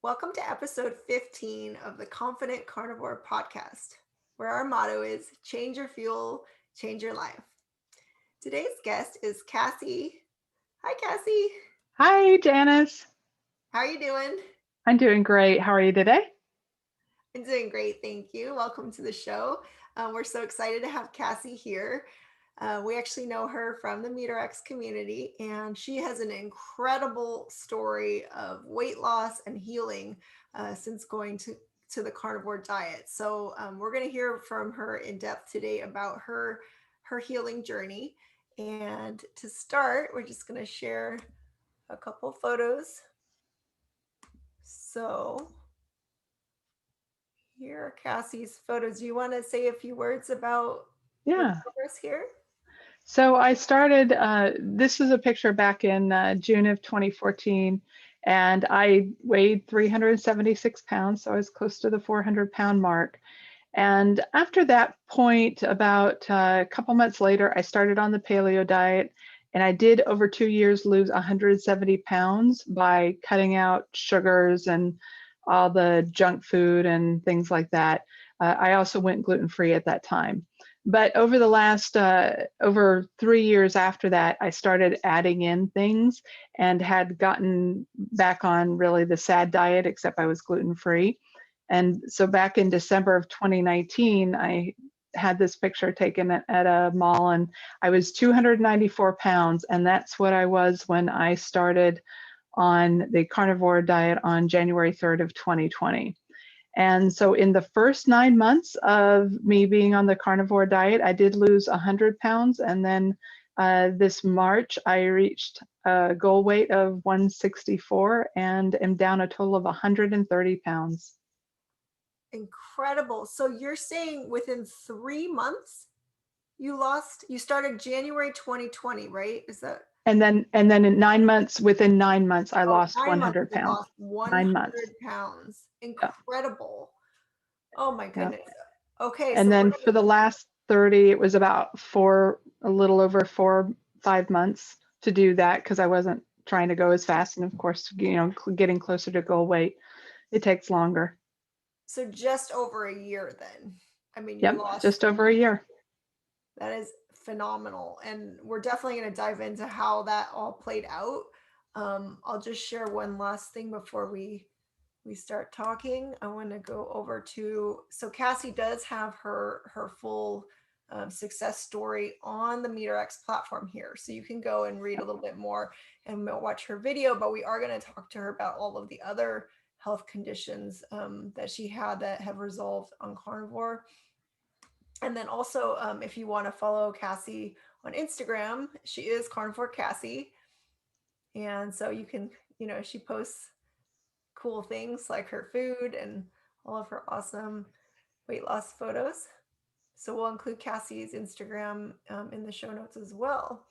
Welcome to episode 15 of the Confident Carnivore podcast, where our motto is change your fuel, change your life. Today's guest is Cassie. Hi, Cassie. Hi, Janice. How are you doing? I'm doing great. How are you today? I'm doing great. Thank you. Welcome to the show. We're so excited to have Cassie here. We actually know her from the MeterX community, and she has an incredible story of weight loss and healing since going to the carnivore diet. So we're going to hear from her in depth today about her healing journey. And to start, we're just going to share a couple photos. So here are Cassie's photos. Do you want to say a few words about the Yeah. progress here? So I started, this is a picture back in June of 2014, and I weighed 376 pounds, so I was close to the 400-pound mark. And after that point, about a couple months later, I started on the Paleo Diet, and I did over 2 years lose 170 pounds by cutting out sugars and all the junk food and things like that. I also went gluten-free at that time. But over the last, over 3 years after that, I started adding in things and had gotten back on really the SAD diet, except I was gluten-free. And so back in December of 2019, I had this picture taken at a mall, and I was 294 pounds. And that's what I was when I started on the carnivore diet on January 3rd of 2020. And so in the first 9 months of me being on the carnivore diet, I did lose 100 pounds. And then this March, I reached a goal weight of 164 and am down a total of 130 pounds. Incredible. So you're saying within 3 months you started January 2020, right? Is that And then in 9 months, within 9 months, I oh, lost 9 months 100 you pounds. lost 9 100 months. pounds. Yeah. Incredible. Oh my Yeah. goodness. Okay, And so we're then for the last 30, it was about a little over 5 months to do that because I wasn't trying to go as fast. And of course, getting closer to goal weight, it takes longer. so just over a year then. I mean, you Yep, lost just over a year. that is phenomenal. And we're definitely going to dive into how that all played out. I'll just share one last thing before we start talking. I want to go over to, so Cassie does have her full success story on the MeterX platform here. So you can go and read a little bit more and watch her video, but we are going to talk to her about all of the other health conditions that she had that have resolved on carnivore. And then also, if you want to follow Cassie on Instagram, she is Carnivore Cassie. And so you can, she posts cool things like her food and all of her awesome weight loss photos. So we'll include Cassie's Instagram in the show notes as well.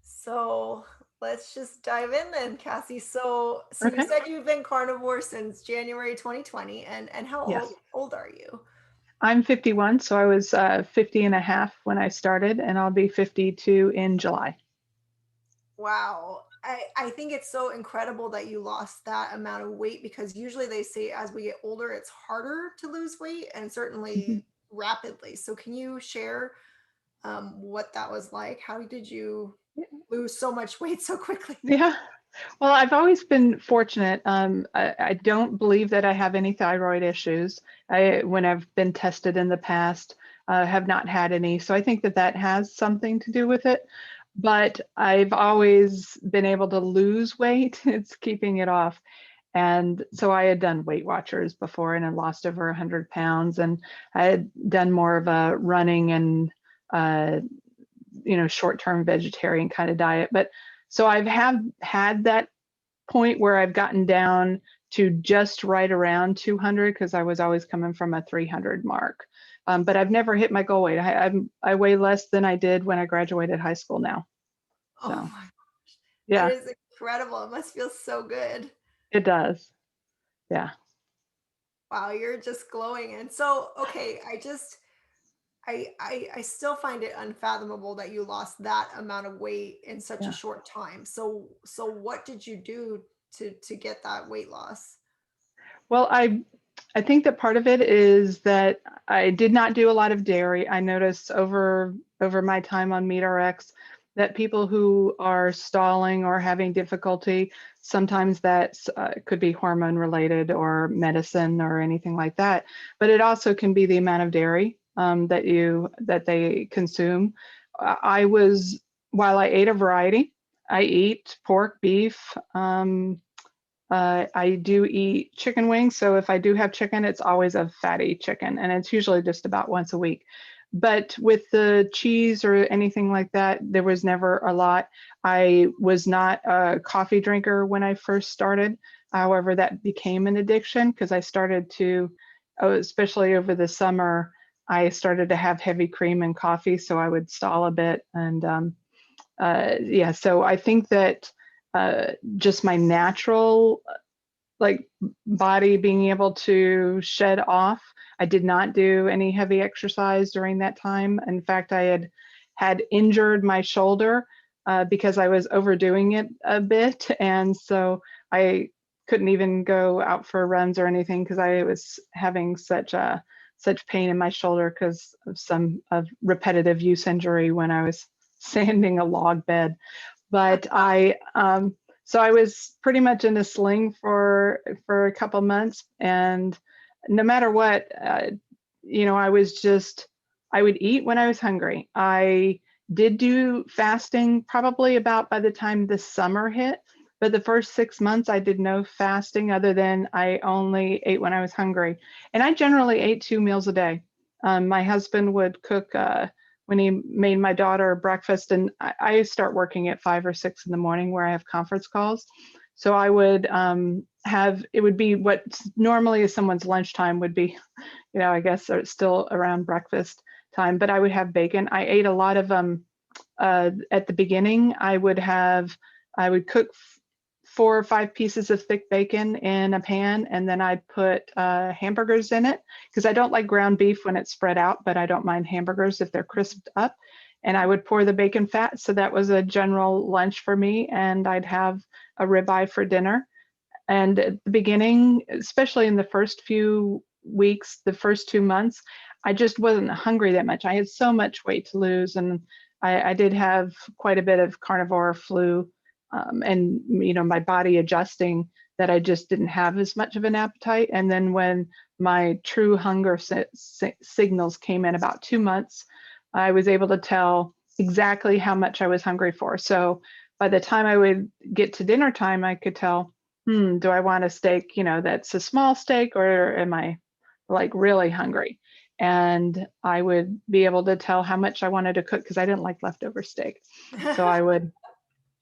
So let's just dive in then, Cassie. So you Okay. said you've been carnivore since January 2020, and how Yes. old are you? I'm 51, so I was 50 and a half when I started, and I'll be 52 in July. Wow. I think it's so incredible that you lost that amount of weight, because usually they say as we get older, it's harder to lose weight, and certainly rapidly. So can you share what that was like? How did you lose so much weight so quickly? Yeah. Well, I've always been fortunate. I don't believe that I have any thyroid issues. When I've been tested in the past, have not had any. So I think that has something to do with it. But I've always been able to lose weight. It's keeping it off. And so I had done Weight Watchers before and I lost over 100 pounds. And I had done more of a running and, short-term vegetarian kind of diet. But so I've had that point where I've gotten down to just right around 200 because I was always coming from a 300 mark. But I've never hit my goal weight. I weigh less than I did when I graduated high school now. Oh So my gosh. That yeah, is incredible. It must feel so good. it does. Yeah. Wow, you're just glowing. And so, okay, I still find it unfathomable that you lost that amount of weight in such a Yeah. short time. So what did you do to get that weight loss? Well, I think that part of it is that I did not do a lot of dairy. I noticed over my time on MeatRx that people who are stalling or having difficulty, sometimes that could be hormone related or medicine or anything like that. But it also can be the amount of dairy that they consume. While I ate a variety, I eat pork, beef. I do eat chicken wings, so if I do have chicken, it's always a fatty chicken, and it's usually just about once a week. But with the cheese or anything like that, there was never a lot. I was not a coffee drinker when I first started. However, that became an addiction because I started to, especially over the summer, I started to have heavy cream in coffee, so I would stall a bit. And yeah, so I think that just my natural like body being able to shed off. I did not do any heavy exercise during that time. In fact, I had injured my shoulder because I was overdoing it a bit, and so I couldn't even go out for runs or anything because I was having such pain in my shoulder because of some of repetitive use injury when I was sanding a log bed. But so I was pretty much in a sling for a couple months, and no matter what, I would eat when I was hungry. I did do fasting probably about by the time the summer hit, but the first 6 months I did no fasting other than I only ate when I was hungry, and I generally ate 2 meals a day. My husband would cook. When he made my daughter breakfast, and I start working at 5 or 6 in the morning where I have conference calls. So I would it would be what normally is someone's lunchtime would be, I guess it's still around breakfast time, but I would have bacon. I ate a lot of at the beginning. I would cook 4 or 5 pieces of thick bacon in a pan, and then I'd put hamburgers in it because I don't like ground beef when it's spread out, but I don't mind hamburgers if they're crisped up. And I would pour the bacon fat. So that was a general lunch for me, and I'd have a ribeye for dinner. And at the beginning, especially in the first few weeks, the first 2 months, I just wasn't hungry that much. I had so much weight to lose, and I did have quite a bit of carnivore flu, and my body adjusting that I just didn't have as much of an appetite. And then when my true hunger signals came in about 2 months, I was able to tell exactly how much I was hungry for. So by the time I would get to dinner time, I could tell, do I want a steak, that's a small steak, or am I like really hungry? And I would be able to tell how much I wanted to cook because I didn't like leftover steak. So I would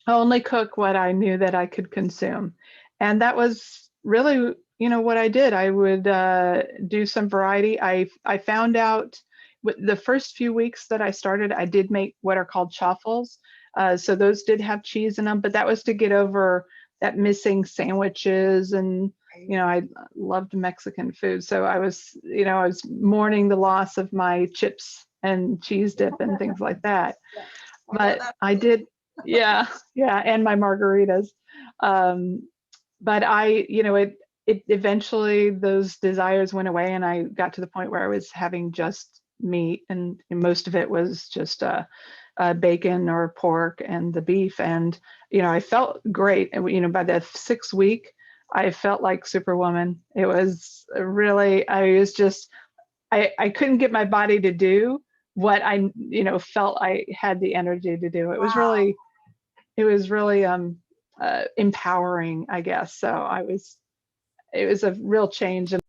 only cook what I knew that I could consume. And that was really, what I did. I would do some variety. I found out the first few weeks that I started, I did make what are called chaffles. So those did have cheese in them, but that was to get over that missing sandwiches. And, I loved Mexican food. So I was mourning the loss of my chips and cheese dip and things like that. Yeah. But I did, yeah, and my margaritas. But it eventually those desires went away, and I got to the point where I was having just meat, and most of it was just bacon or pork and the beef. And I felt great. And by the 6th week, I felt like Superwoman. It was really, I couldn't get my body to do what I felt I had the energy to do. It was really empowering, I guess. So it was a real change. And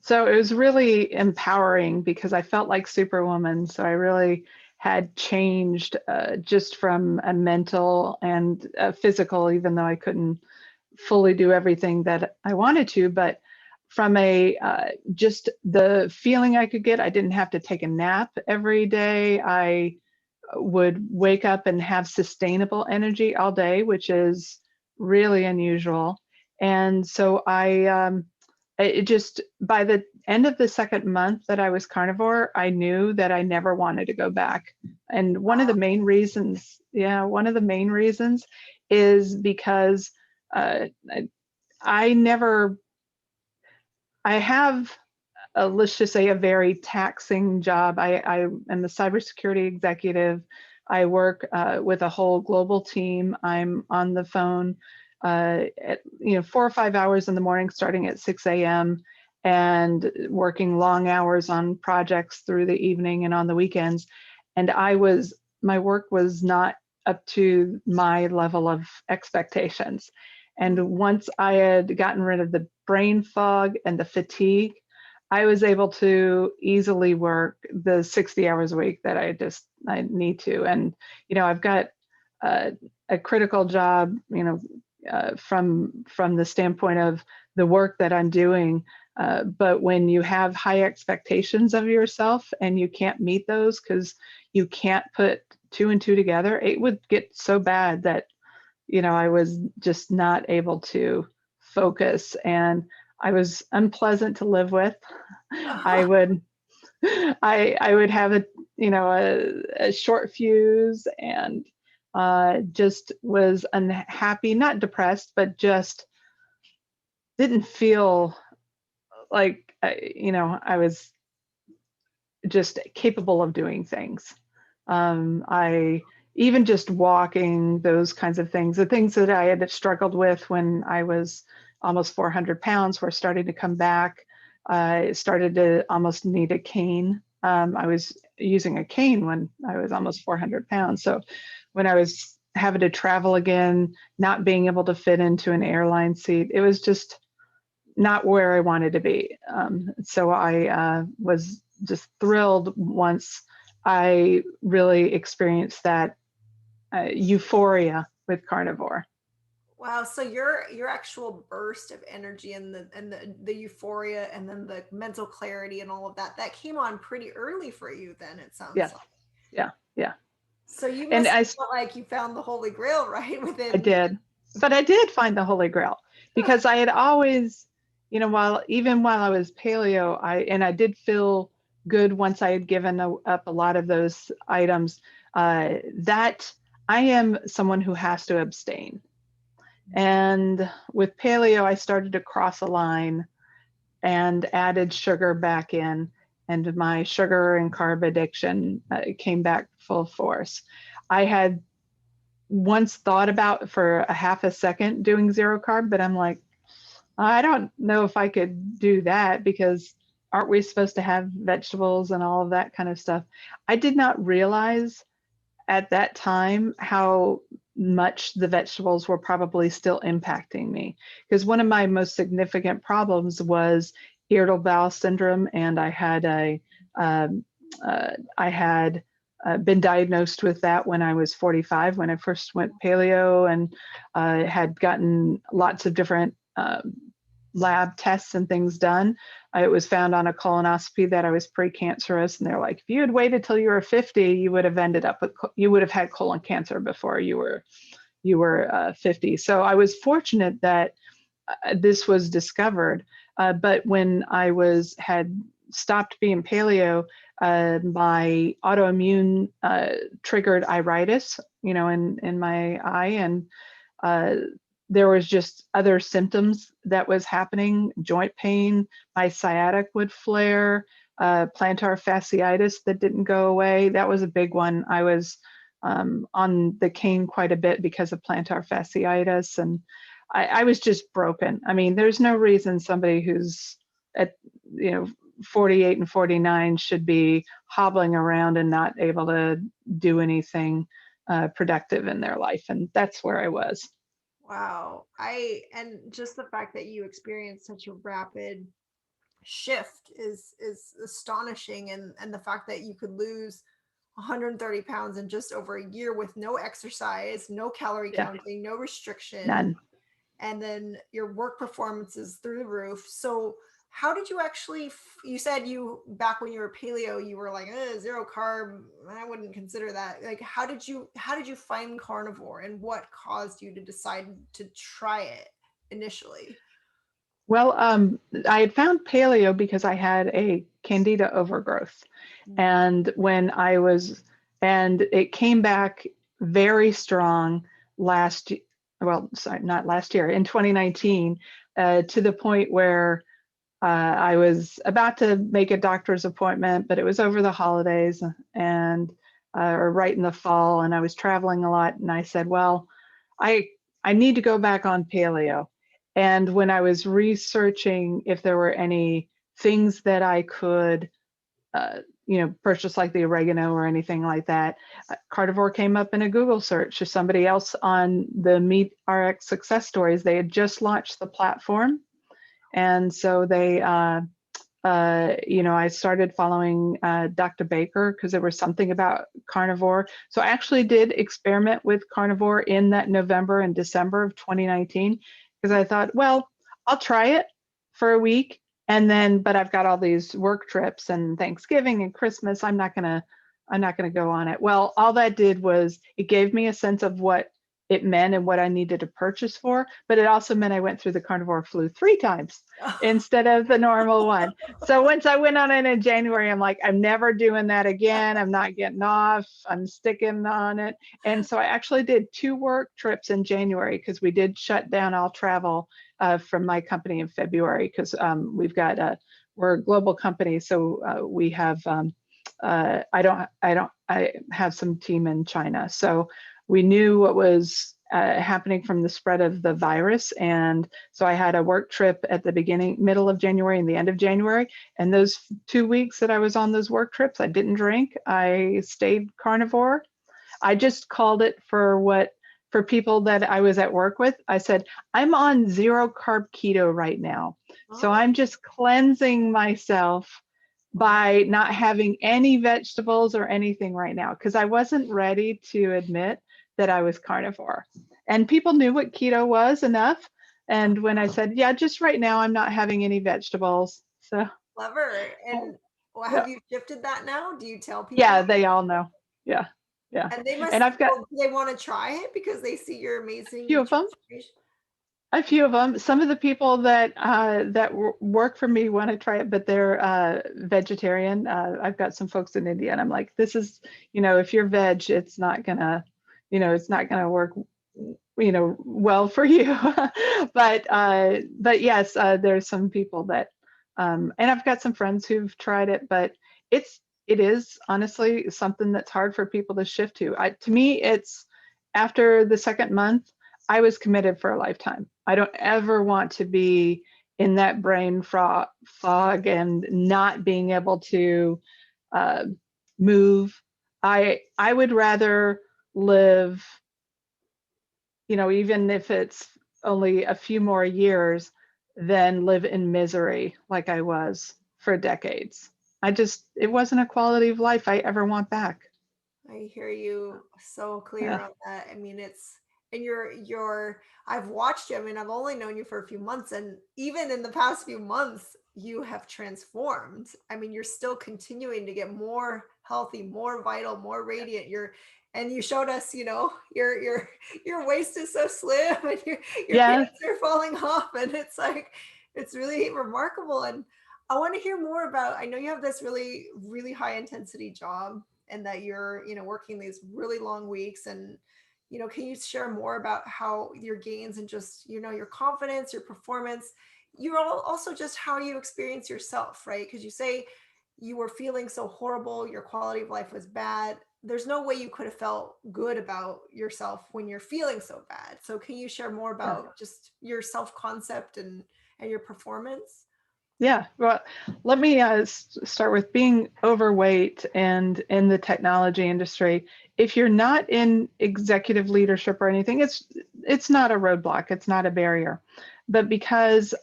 so it was really empowering because I felt like Superwoman. So I really had changed just from a mental and a physical, even though I couldn't fully do everything that I wanted to, but from just the feeling I could get. I didn't have to take a nap every day. I would wake up and have sustainable energy all day, which is really unusual. And so it just, by the end of the 2nd month that I was carnivore, I knew that I never wanted to go back. And one of the main reasons is because I have, let's just say, a very taxing job. I am a cybersecurity executive. I work with a whole global team. I'm on the phone, at, 4 or 5 hours in the morning, starting at 6 a.m. and working long hours on projects through the evening and on the weekends. And my work was not up to my level of expectations. And once I had gotten rid of the brain fog and the fatigue, I was able to easily work the 60 hours a week that I need to. And, I've got a critical job, from the standpoint of the work that I'm doing. But when you have high expectations of yourself and you can't meet those because you can't put two and two together, it would get so bad that, I was just not able to focus, and I was unpleasant to live with. I would I would have a short fuse, and just was unhappy, not depressed, but just didn't feel like I was just capable of doing things. I even just walking, those kinds of things, the things that I had struggled with when I was almost 400 pounds were starting to come back. I started to almost need a cane. I was using a cane when I was almost 400 pounds. So when I was having to travel again, not being able to fit into an airline seat, it was just not where I wanted to be. So I was just thrilled once I really experienced that euphoria with carnivore. Wow, so your actual burst of energy and the euphoria and then the mental clarity and all of that came on pretty early for you then, it sounds Yeah, like. yeah, yeah. So you And must have felt like you found the holy grail, right? I Within. did, but I did find the Holy Grail because I had always, while I was paleo, I did feel good once I had given up a lot of those items. That I am someone who has to abstain. And with paleo, I started to cross a line and added sugar back in, and my sugar and carb addiction came back full force. I had once thought about for a half a second doing zero carb, but I'm like, I don't know if I could do that because aren't we supposed to have vegetables and all of that kind of stuff? I did not realize at that time how much the vegetables were probably still impacting me, because one of my most significant problems was irritable bowel syndrome, and um, I had been diagnosed with that when I was 45, when I first went paleo, and had gotten lots of different lab tests and things done. It was found on a colonoscopy that I was precancerous, and they're like, if you had waited till you were 50, you would have had colon cancer before you were 50. So I was fortunate that this was discovered. But when I had stopped being paleo, my autoimmune triggered iritis, in my eye, and there was just other symptoms that was happening, joint pain, my sciatic would flare, plantar fasciitis that didn't go away. That was a big one. I was on the cane quite a bit because of plantar fasciitis, and I was just broken. I mean, there's no reason somebody who's at, 48 and 49 should be hobbling around and not able to do anything productive in their life. And that's where I was. Wow. And just the fact that you experienced such a rapid shift is astonishing, and the fact that you could lose 130 pounds in just over a year with no exercise, no calorie Yeah, counting, no restriction, none. and then your work performance is through the roof. So how did you actually you said you back when you were paleo you were like zero carb, I wouldn't consider that. Like how did you find carnivore, and what caused you to decide to try it initially? Well, I had found paleo because I had a candida overgrowth. And and it came back very strong last, well, sorry, not last year, in 2019. to the point where I was about to make a doctor's appointment, but it was over the holidays and or right in the fall, and I was traveling a lot. And I said, well, I I need to go back on paleo. And when I was researching if there were any things that I could purchase like the oregano or anything like that, carnivore came up in a Google search. Or somebody else on the Meat RX success stories, they had just launched the platform, and so they I started following Dr. Baker because there was something about carnivore. So I actually did experiment with carnivore in that November and December of 2019 because I thought, well, I'll try it for a week, and then, but I've got all these work trips and Thanksgiving and Christmas. I'm not gonna go on it. Well, all that did was it gave me a sense of what it meant and what I needed to purchase for, but it also meant I went through the Carnivore Flu 3 times instead of the normal one. So once I went on it in January, I'm like, I'm never doing that again. I'm not getting off. I'm sticking on it. And so I actually did 2 work trips in January because we did shut down all travel from my company in February because we're a global company, so we have I have some team in China, so we knew what was happening from the spread of the virus. And so I had a work trip at the middle of January and the end of January. And those 2 weeks that I was on those work trips, I didn't drink. I stayed carnivore. I just called it for people that I was at work with. I said, I'm on 0 carb keto right now. So I'm just cleansing myself by not having any vegetables or anything right now, because I wasn't ready to admit that I was carnivore. And people knew what keto was enough. And when I said, yeah, just right now, I'm not having any vegetables. So Clever. And well, have you shifted that now? Do you tell people? yeah, they all know. Yeah. Yeah. And they And I've got they want to try it because they see your a amazing few of them. transformation. A few of them. Some of the people that work for me want to try it, but they're vegetarian. I've got some folks in India, and I'm like, this is, if you're veg, it's not gonna work, well for you. But yes, there's some people that, and I've got some friends who've tried it, but it is honestly something that's hard for people to shift to. To me, it's after the second month, I was committed for a lifetime. I don't ever want to be in that brain fog and not being able to move. I would rather live, even if it's only a few more years, than live in misery like I was for decades. It wasn't a quality of life I ever want back. I hear you so clear Yeah. on that. I mean, and I've watched you. I mean, I've only known you for a few months, and even in the past few months, you have transformed. I mean, you're still continuing to get more healthy, more vital, more radiant. And you showed us, your waist is so slim and your Yeah. pants are falling off. And it's like, it's really remarkable. And I want to hear more about, I know you have this really, really high intensity job and that you're, working these really long weeks. And, can you share more about how your gains and just, your confidence, your performance, you're also just how you experience yourself, right? Because you say you were feeling so horrible, your quality of life was bad. There's no way you could have felt good about yourself when you're feeling so bad. So can you share more Yeah. about just your self-concept and your performance? Yeah, well, let me start with being overweight and in the technology industry. If you're not in executive leadership or anything, it's not a roadblock, it's not a barrier. But because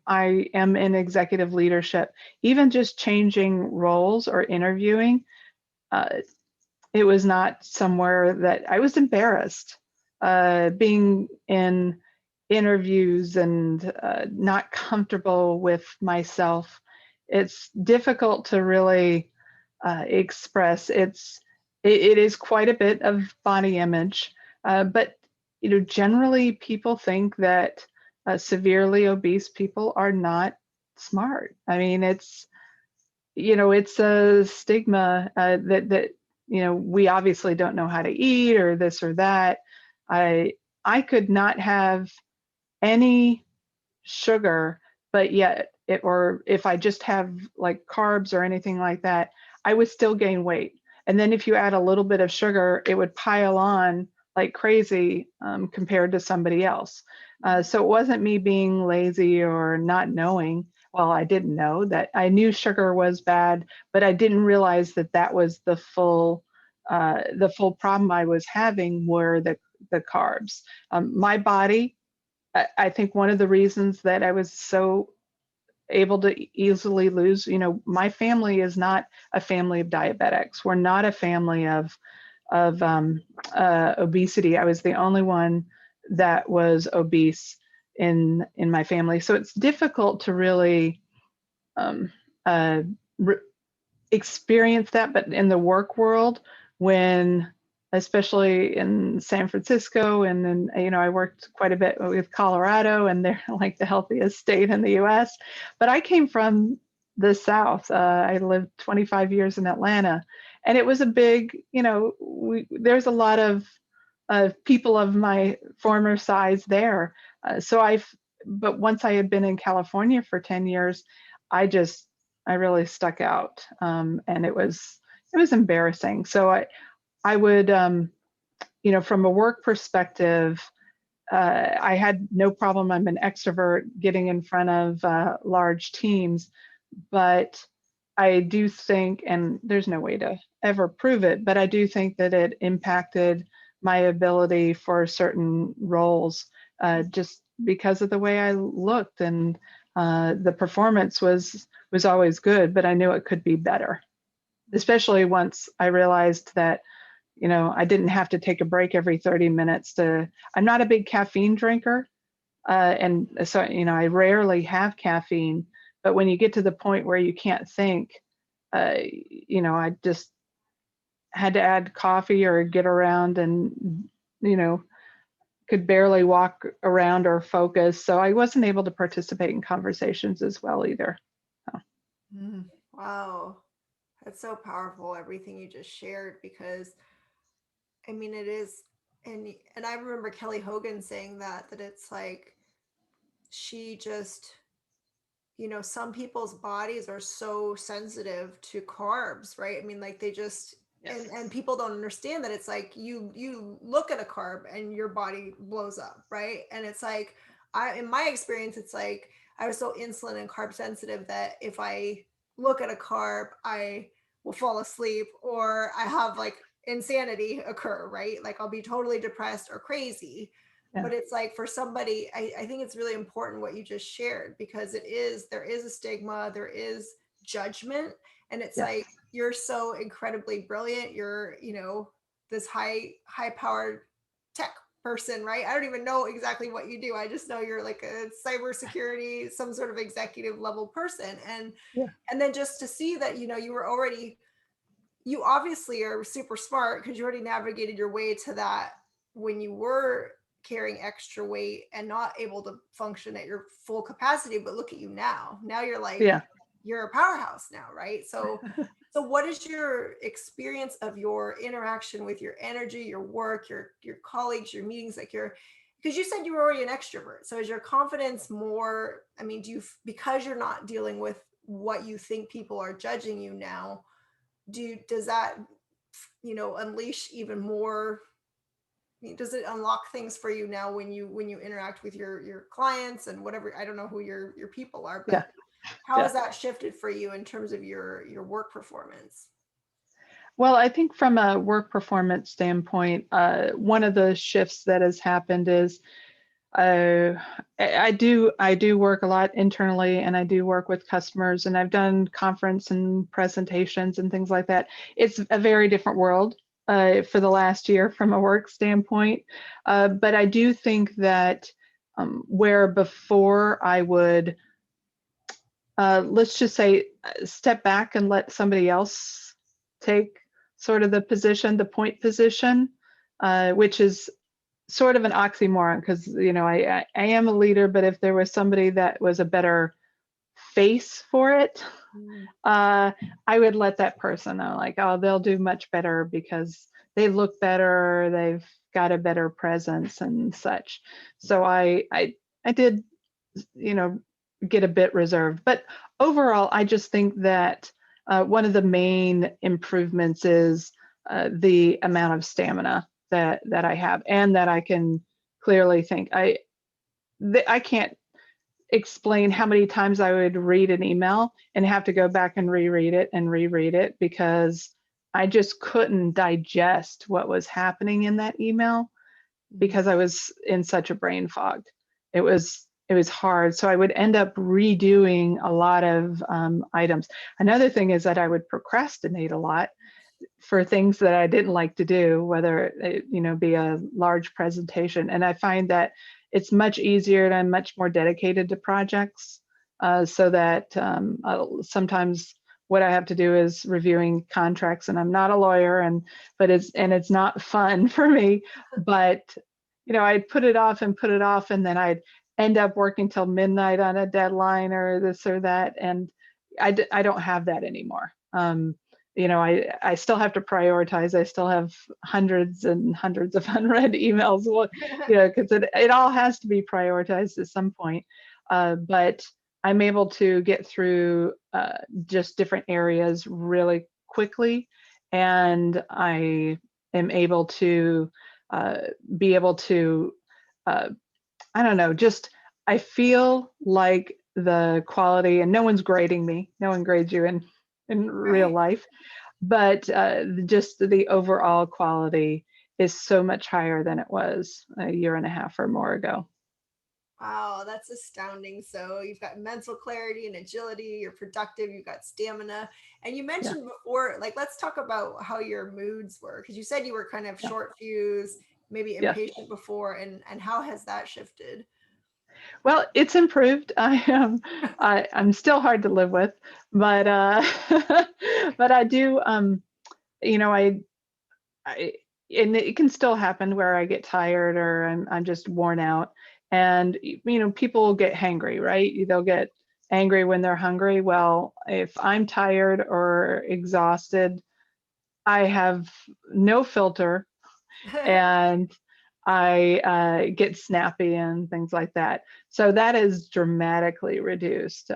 I am in executive leadership, even just changing roles or interviewing, uh, it was not somewhere that I was embarrassed. Being in interviews and not comfortable with myself, it's difficult to really express. It is quite a bit of body image, but generally people think that severely obese people are not smart. I mean, it's a stigma that we obviously don't know how to eat or this or that. I could not have any sugar, but yet or if I just have like carbs or anything like that, I would still gain weight. And then if you add a little bit of sugar, it would pile on like crazy compared to somebody else. So it wasn't me being lazy or not knowing. Well, I didn't know that. I knew sugar was bad, but I didn't realize that that was the full problem I was having were the carbs. My body, I think one of the reasons that I was so able to easily lose, my family is not a family of diabetics. We're not a family of obesity. I was the only one that was obese in my family, so it's difficult to really um, uh, re- experience that. But in the work world, when especially in San Francisco, and then I worked quite a bit with Colorado, and they're like the healthiest state in the U.S. But I came from the South. I lived 25 years in Atlanta, and it was a big, there's a lot of people of my former size there. But once I had been in California for 10 years, I just I really stuck out, and it was embarrassing. So I would, from a work perspective, I had no problem. I'm an extrovert getting in front of large teams, but I do think, and there's no way to ever prove it, but I do think that it impacted my ability for certain roles, just because of the way I looked, and the performance was always good, but I knew it could be better, especially once I realized that I didn't have to take a break every 30 minutes I'm not a big caffeine drinker. And so, I rarely have caffeine, but when you get to the point where you can't think, I just had to add coffee or get around, and, you know, could barely walk around or focus. So I wasn't able to participate in conversations as well either. So. Wow. That's so powerful, everything you just shared, because I mean it is, and I remember Kelly Hogan saying that it's like she just, some people's bodies are so sensitive to carbs, right? I mean, like they just, Yes. and people don't understand that it's like you look at a carb and your body blows up, right? And it's like, in my experience, it's like I was so insulin and carb sensitive that if I look at a carb, I will fall asleep, or I have like insanity occur, right? Like I'll be totally depressed or crazy. Yeah. But it's like for somebody, I think it's really important what you just shared, because there is a stigma, there is judgment, and it's Yes. like you're so incredibly brilliant, you're this high powered tech person, right? I don't even know exactly what you do, I just know you're like a cybersecurity, some sort of executive level person. Yeah. And then just to see that you obviously are super smart, because you already navigated your way to that when you were carrying extra weight and not able to function at your full capacity. But look at you now. Now you're like, Yeah. you're a powerhouse now, right? So what is your experience of your interaction with your energy, your work, your colleagues, your meetings, like because you said you were already an extrovert. So is your confidence more, I mean, because you're not dealing with what you think people are judging you now, does that unleash even more, does it unlock things for you now when you interact with your clients and whatever? I don't know who your people are, Yeah. but how Yeah. has that shifted for you in terms of your work performance? Well, I think from a work performance standpoint, one of the shifts that has happened is uh, I do work a lot internally, and I do work with customers, and I've done conference and presentations and things like that. It's a very different world for the last year from a work standpoint, but I do think that where before I would let's just say step back and let somebody else take sort of the point position, which is sort of an oxymoron, because I am a leader, but if there was somebody that was a better face for it, uh, I would let that person know, like, oh, they'll do much better because they look better, they've got a better presence and such. So I did you know, get a bit reserved. But overall, I just think that one of the main improvements is the amount of stamina that I have, and that I can clearly think. I can't explain how many times I would read an email and have to go back and reread it because I just couldn't digest what was happening in that email because I was in such a brain fog. It was hard. So I would end up redoing a lot of items. Another thing is that I would procrastinate a lot for things that I didn't like to do, whether it, be a large presentation. And I find that it's much easier and I'm much more dedicated to projects, so that sometimes what I have to do is reviewing contracts, and I'm not a lawyer, but it's not fun for me. But I'd put it off and put it off, and then I'd end up working till midnight on a deadline or this or that, and I don't have that anymore. I still have to prioritize. I still have hundreds and hundreds of unread emails, because it all has to be prioritized at some point. But I'm able to get through just different areas really quickly, and I am able to be able to, I don't know, just I feel like the quality, and no one's grading me. No one grades you in real Right. life, but just the overall quality is so much higher than it was a year and a half or more ago. Wow, that's astounding. So you've got mental clarity and agility, you're productive, you've got stamina. And you Yeah, mentioned before, like, let's talk about how your moods were, because you said you were kind of yeah, short fuse, maybe yeah. impatient before, and how has that shifted? Well, it's improved. I'm still hard to live with, but but I do, you know, I and it can still happen where I get tired or I'm just worn out. And people will get hangry, right? They'll get angry when they're hungry. Well, if I'm tired or exhausted, I have no filter, and I get snappy and things like that. So that is dramatically reduced,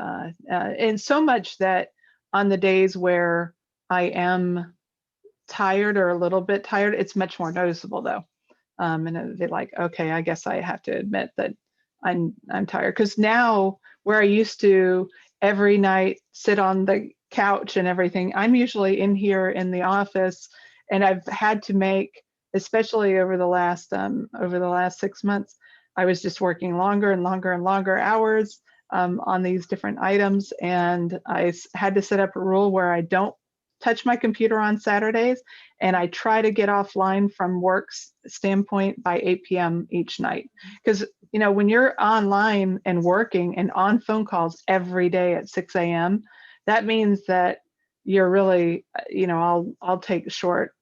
and so much that on the days where I am tired or a little bit tired, it's much more noticeable though. And it'd be like, okay, I guess I have to admit that I'm tired, because now where I used to every night sit on the couch and everything, I'm usually in here in the office, and I've had to make, especially over the last 6 months, I was just working longer and longer and longer hours on these different items, and I had to set up a rule where I don't touch my computer on Saturdays, and I try to get offline from work's standpoint by 8 p.m. each night. Because when you're online and working and on phone calls every day at 6 a.m., that means that you're really, I'll take short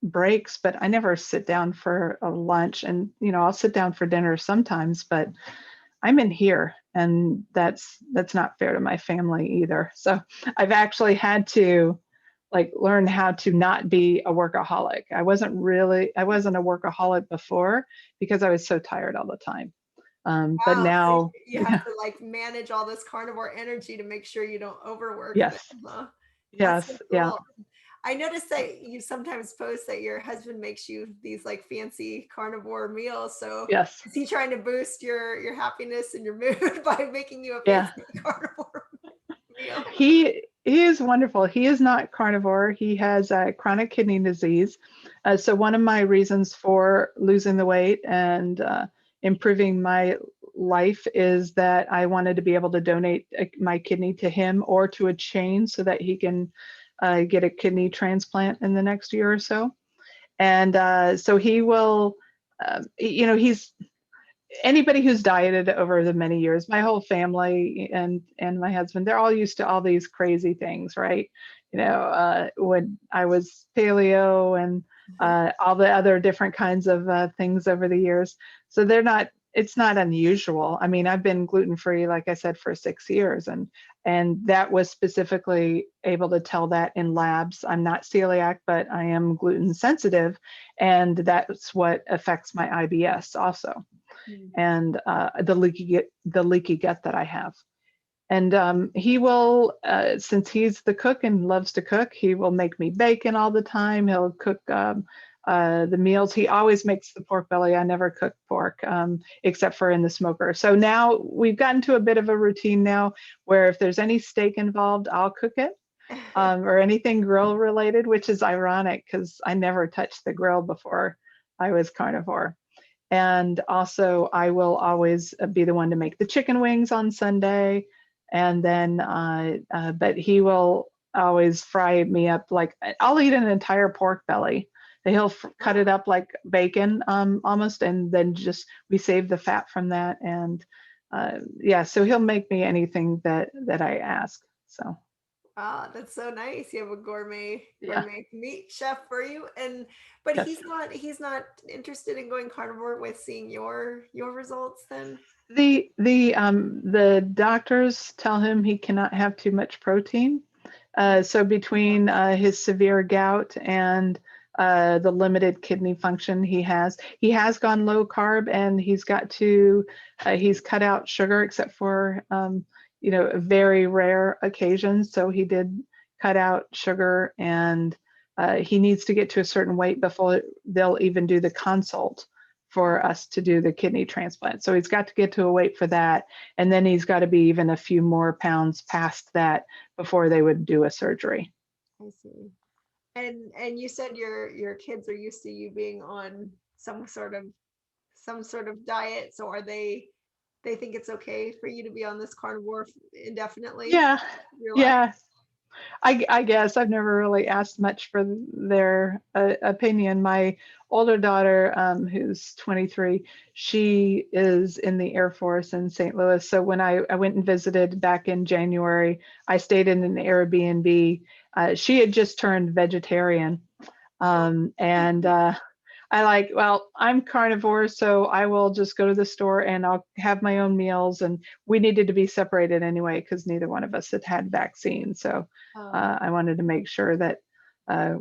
breaks, but I never sit down for a lunch, and I'll sit down for dinner sometimes, but I'm in here, and that's not fair to my family either. So I've actually had to learn how to not be a workaholic. I wasn't a workaholic before because I was so tired all the time. But Wow, so now, you have to like manage all this carnivore energy to make sure you don't overwork them, yes, huh? That's so yes, yeah, cool. I noticed that you sometimes post that your husband makes you these like fancy carnivore meals. So yes, is he trying to boost your happiness and your mood by making you a yeah. fancy carnivore meal? He is wonderful. He is not carnivore. He has chronic kidney disease. So one of my reasons for losing the weight and improving my life is that I wanted to be able to donate my kidney to him or to a chain so that he can get a kidney transplant in the next year or so. And so he will, he's anybody who's dieted over the many years, my whole family and my husband, they're all used to all these crazy things, right? When I was paleo and all the other different kinds of things over the years. So it's not unusual. I mean, I've been gluten-free, like I said, for 6 years, and that was specifically able to tell that in labs. I'm not celiac, but I am gluten sensitive, and that's what affects my IBS also. Mm. and the leaky gut that I have. And he will, since he's the cook and loves to cook, he will make me bacon all the time. He'll cook the meals. He always makes the pork belly. I never cook pork except for in the smoker. So now we've gotten to a bit of a routine now where if there's any steak involved, I'll cook it, or anything grill related, which is ironic because I never touched the grill before I was carnivore. And also, I will always be the one to make the chicken wings on Sunday. And then, but he will always fry me up like I'll eat an entire pork belly. He'll cut it up like bacon almost, and then just we save the fat from that. And yeah, so he'll make me anything that I ask. So Ah, that's so nice. You have a gourmet yeah, meat chef for you. And but yes. he's not interested in going carnivore with seeing your results then? The doctors tell him he cannot have too much protein. So between his severe gout and the limited kidney function he has gone low carb, and he's cut out sugar except for very rare occasions. So he did cut out sugar, and he needs to get to a certain weight before they'll even do the consult for us to do the kidney transplant. So he's got to get to a weight for that, and then he's got to be even a few more pounds past that before they would do a surgery. I see. And you said your kids are used to you being on some sort of diet. So are they think it's okay for you to be on this carnivore indefinitely Yeah, your life? yeah. I guess I've never really asked much for their opinion. My older daughter, who's 23, she is in the Air Force in St. Louis. So when I went and visited back in January, I stayed in an Airbnb. She had just turned vegetarian. And well, I'm carnivore, so I will just go to the store and I'll have my own meals. And we needed to be separated anyway because neither one of us had had vaccines. So Oh, I wanted to make sure that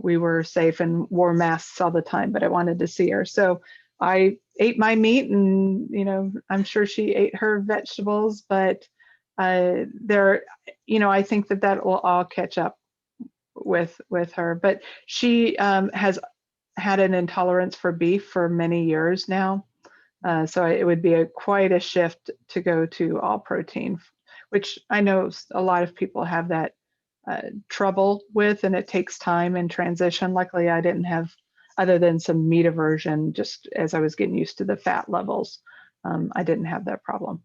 we were safe and wore masks all the time, but I wanted to see her. So I ate my meat, and I'm sure she ate her vegetables, but there, I think that will all catch up with her. But she has had an intolerance for beef for many years now. So it would be quite a shift to go to all protein, which I know a lot of people have that trouble with, and it takes time and transition. Luckily, I didn't have, other than some meat aversion, just as I was getting used to the fat levels, I didn't have that problem.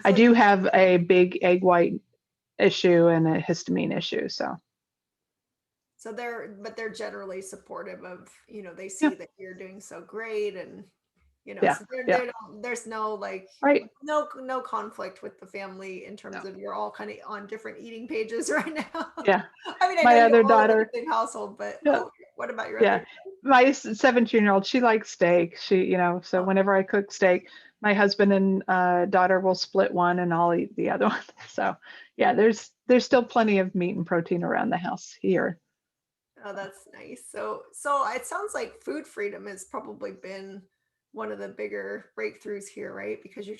I so do have a big egg white issue and a histamine issue. they're generally supportive of, they Yeah, see that you're doing so great, and yeah, so yeah, there's no like right. no conflict with the family in terms No, of you're all kind of on different eating pages right now. yeah. I mean, I know My you other all live in the daughter, same household, but yeah, what about your yeah. other? My 17-year-old, she likes steak. So Oh, whenever I cook steak, my husband and daughter will split one and I'll eat the other one. So yeah, there's still plenty of meat and protein around the house here. oh, that's nice. So it sounds like food freedom has probably been one of the bigger breakthroughs here, right? Because you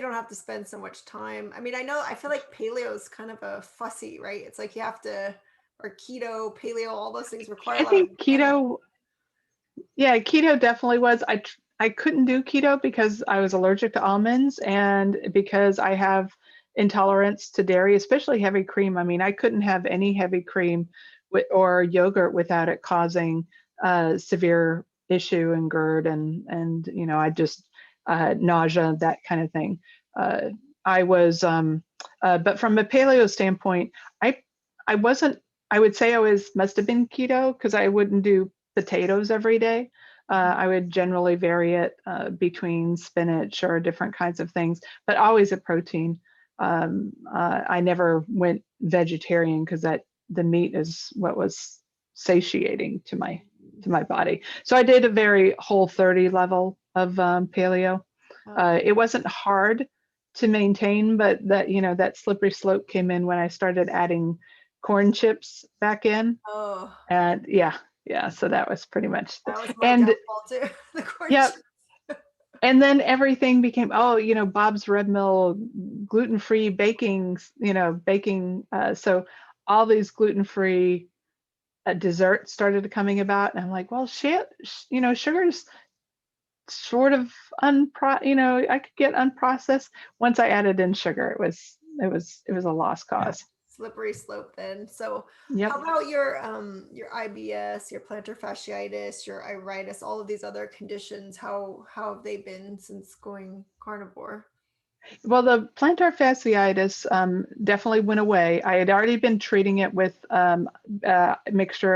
don't have to spend so much time. I mean, I feel like paleo is kind of a fussy, right? It's like you have to, or keto, paleo, all those things require a I lot of think planning. keto definitely was. I couldn't do keto because I was allergic to almonds and because I have intolerance to dairy, especially heavy cream. I mean, I couldn't have any heavy cream or yogurt without it causing severe issue and GERD and I just nausea, that kind of thing. Uh, I was, but from a paleo standpoint, I I wasn't. I would say must have been keto because I wouldn't do potatoes every day. I would generally vary it between spinach or different kinds of things, but always a protein. I never went vegetarian because the meat is what was satiating to my body. So I did a very Whole30 level of paleo. Oh, It wasn't hard to maintain, but that slippery slope came in when I started adding corn chips back in. oh, And yeah, so that was pretty much that was my and downfall too. The corn yeah, chips. And then everything became, oh, Bob's Red Mill gluten-free baking, baking. So all these gluten-free desserts started coming about, and I'm like, well, shit, sugar's sort of I could get unprocessed. Once I added in sugar, it was a lost cause. Slippery slope then. So Yep. how about your IBS, your plantar fasciitis, your iritis, all of these other conditions? How have they been since going carnivore? Well, the plantar fasciitis definitely went away. I had already been treating it with a mixture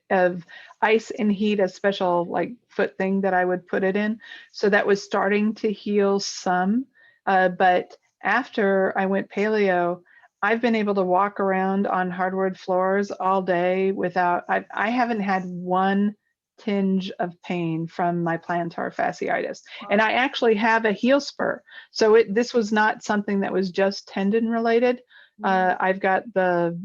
of ice and heat, a special like foot thing that I would put it in. So that was starting to heal some. But after I went paleo, I've been able to walk around on hardwood floors all day without, I haven't had one tinge of pain from my plantar fasciitis. And I actually have a heel spur. So this was not something that was just tendon related. I've got the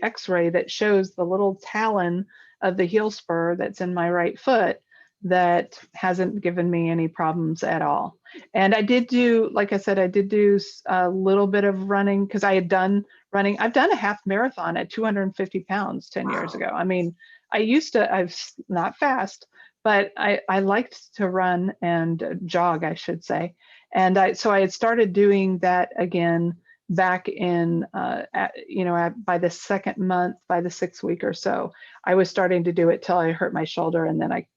x-ray that shows the little talon of the heel spur that's in my right foot that hasn't given me any problems at all. And I did do, like I said, I did do a little bit of running because I had done running. I've done a half marathon at 250 pounds 10 years ago. I mean, I'm not fast, but I liked to run and jog, I should say. And so I had started doing that again back in, by the second month, by the 6th week or so. I was starting to do it till I hurt my shoulder, and then I,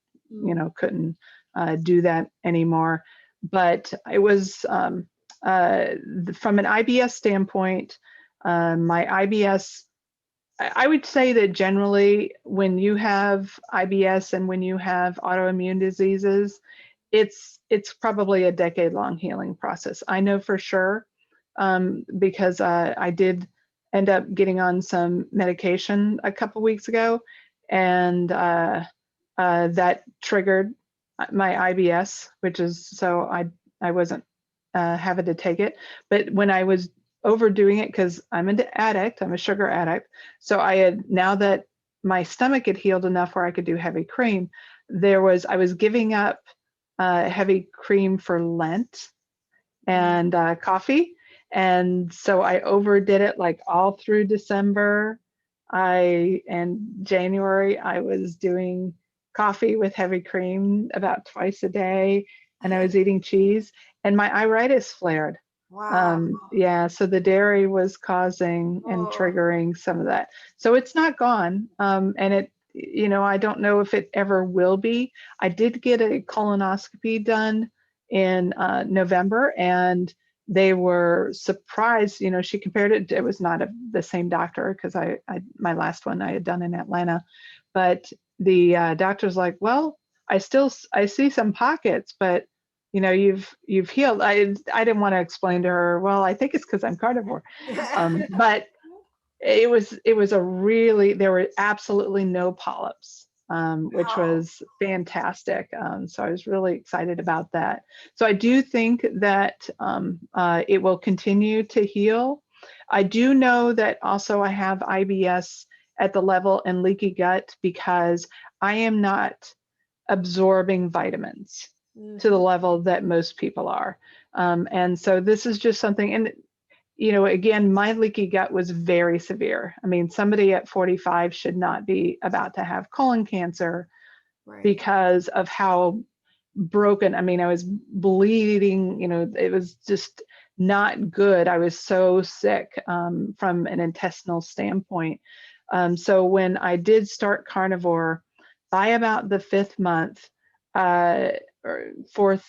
couldn't do that anymore. But it was from an IBS standpoint, my IBS, I would say that generally when you have IBS and when you have autoimmune diseases, it's probably a decade-long healing process. I know for sure because I did end up getting on some medication a couple weeks ago, and that triggered my IBS, which is so I wasn't having to take it. But when I was overdoing it, because I'm I'm a sugar addict, so now that my stomach had healed enough where I could do heavy cream, I was giving up heavy cream for Lent and coffee. And so I overdid it like all through December. And January, I was doing coffee with heavy cream about twice a day, and I was eating cheese, and my iritis flared. Wow. Yeah, so the dairy was causing and triggering some of that. So it's not gone. And I don't know if it ever will be. I did get a colonoscopy done in November, and they were surprised. She compared it. It was not the same doctor because my last one I had done in Atlanta, but the doctor's like, well, I see some pockets, but you've healed. I didn't want to explain to her, well, I think it's because I'm carnivore, but it was there were absolutely no polyps, which was fantastic. So I was really excited about that. So I do think that it will continue to heal. I do know that also I have IBS at the level and leaky gut because I am not absorbing vitamins to the level that most people are. And so this is just something, and again, my leaky gut was very severe. I mean, somebody at 45 should not be about to have colon cancer because of how broken. I mean, I was bleeding, it was just not good. I was so sick from an intestinal standpoint. So when I did start carnivore, by about the 5th month, or fourth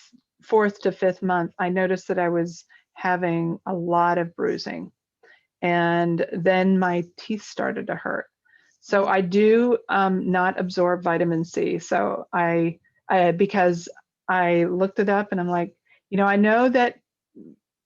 to 5th month, I noticed that I was having a lot of bruising, and then my teeth started to hurt. So I do not absorb vitamin C. So because I looked it up, and I'm like, I know that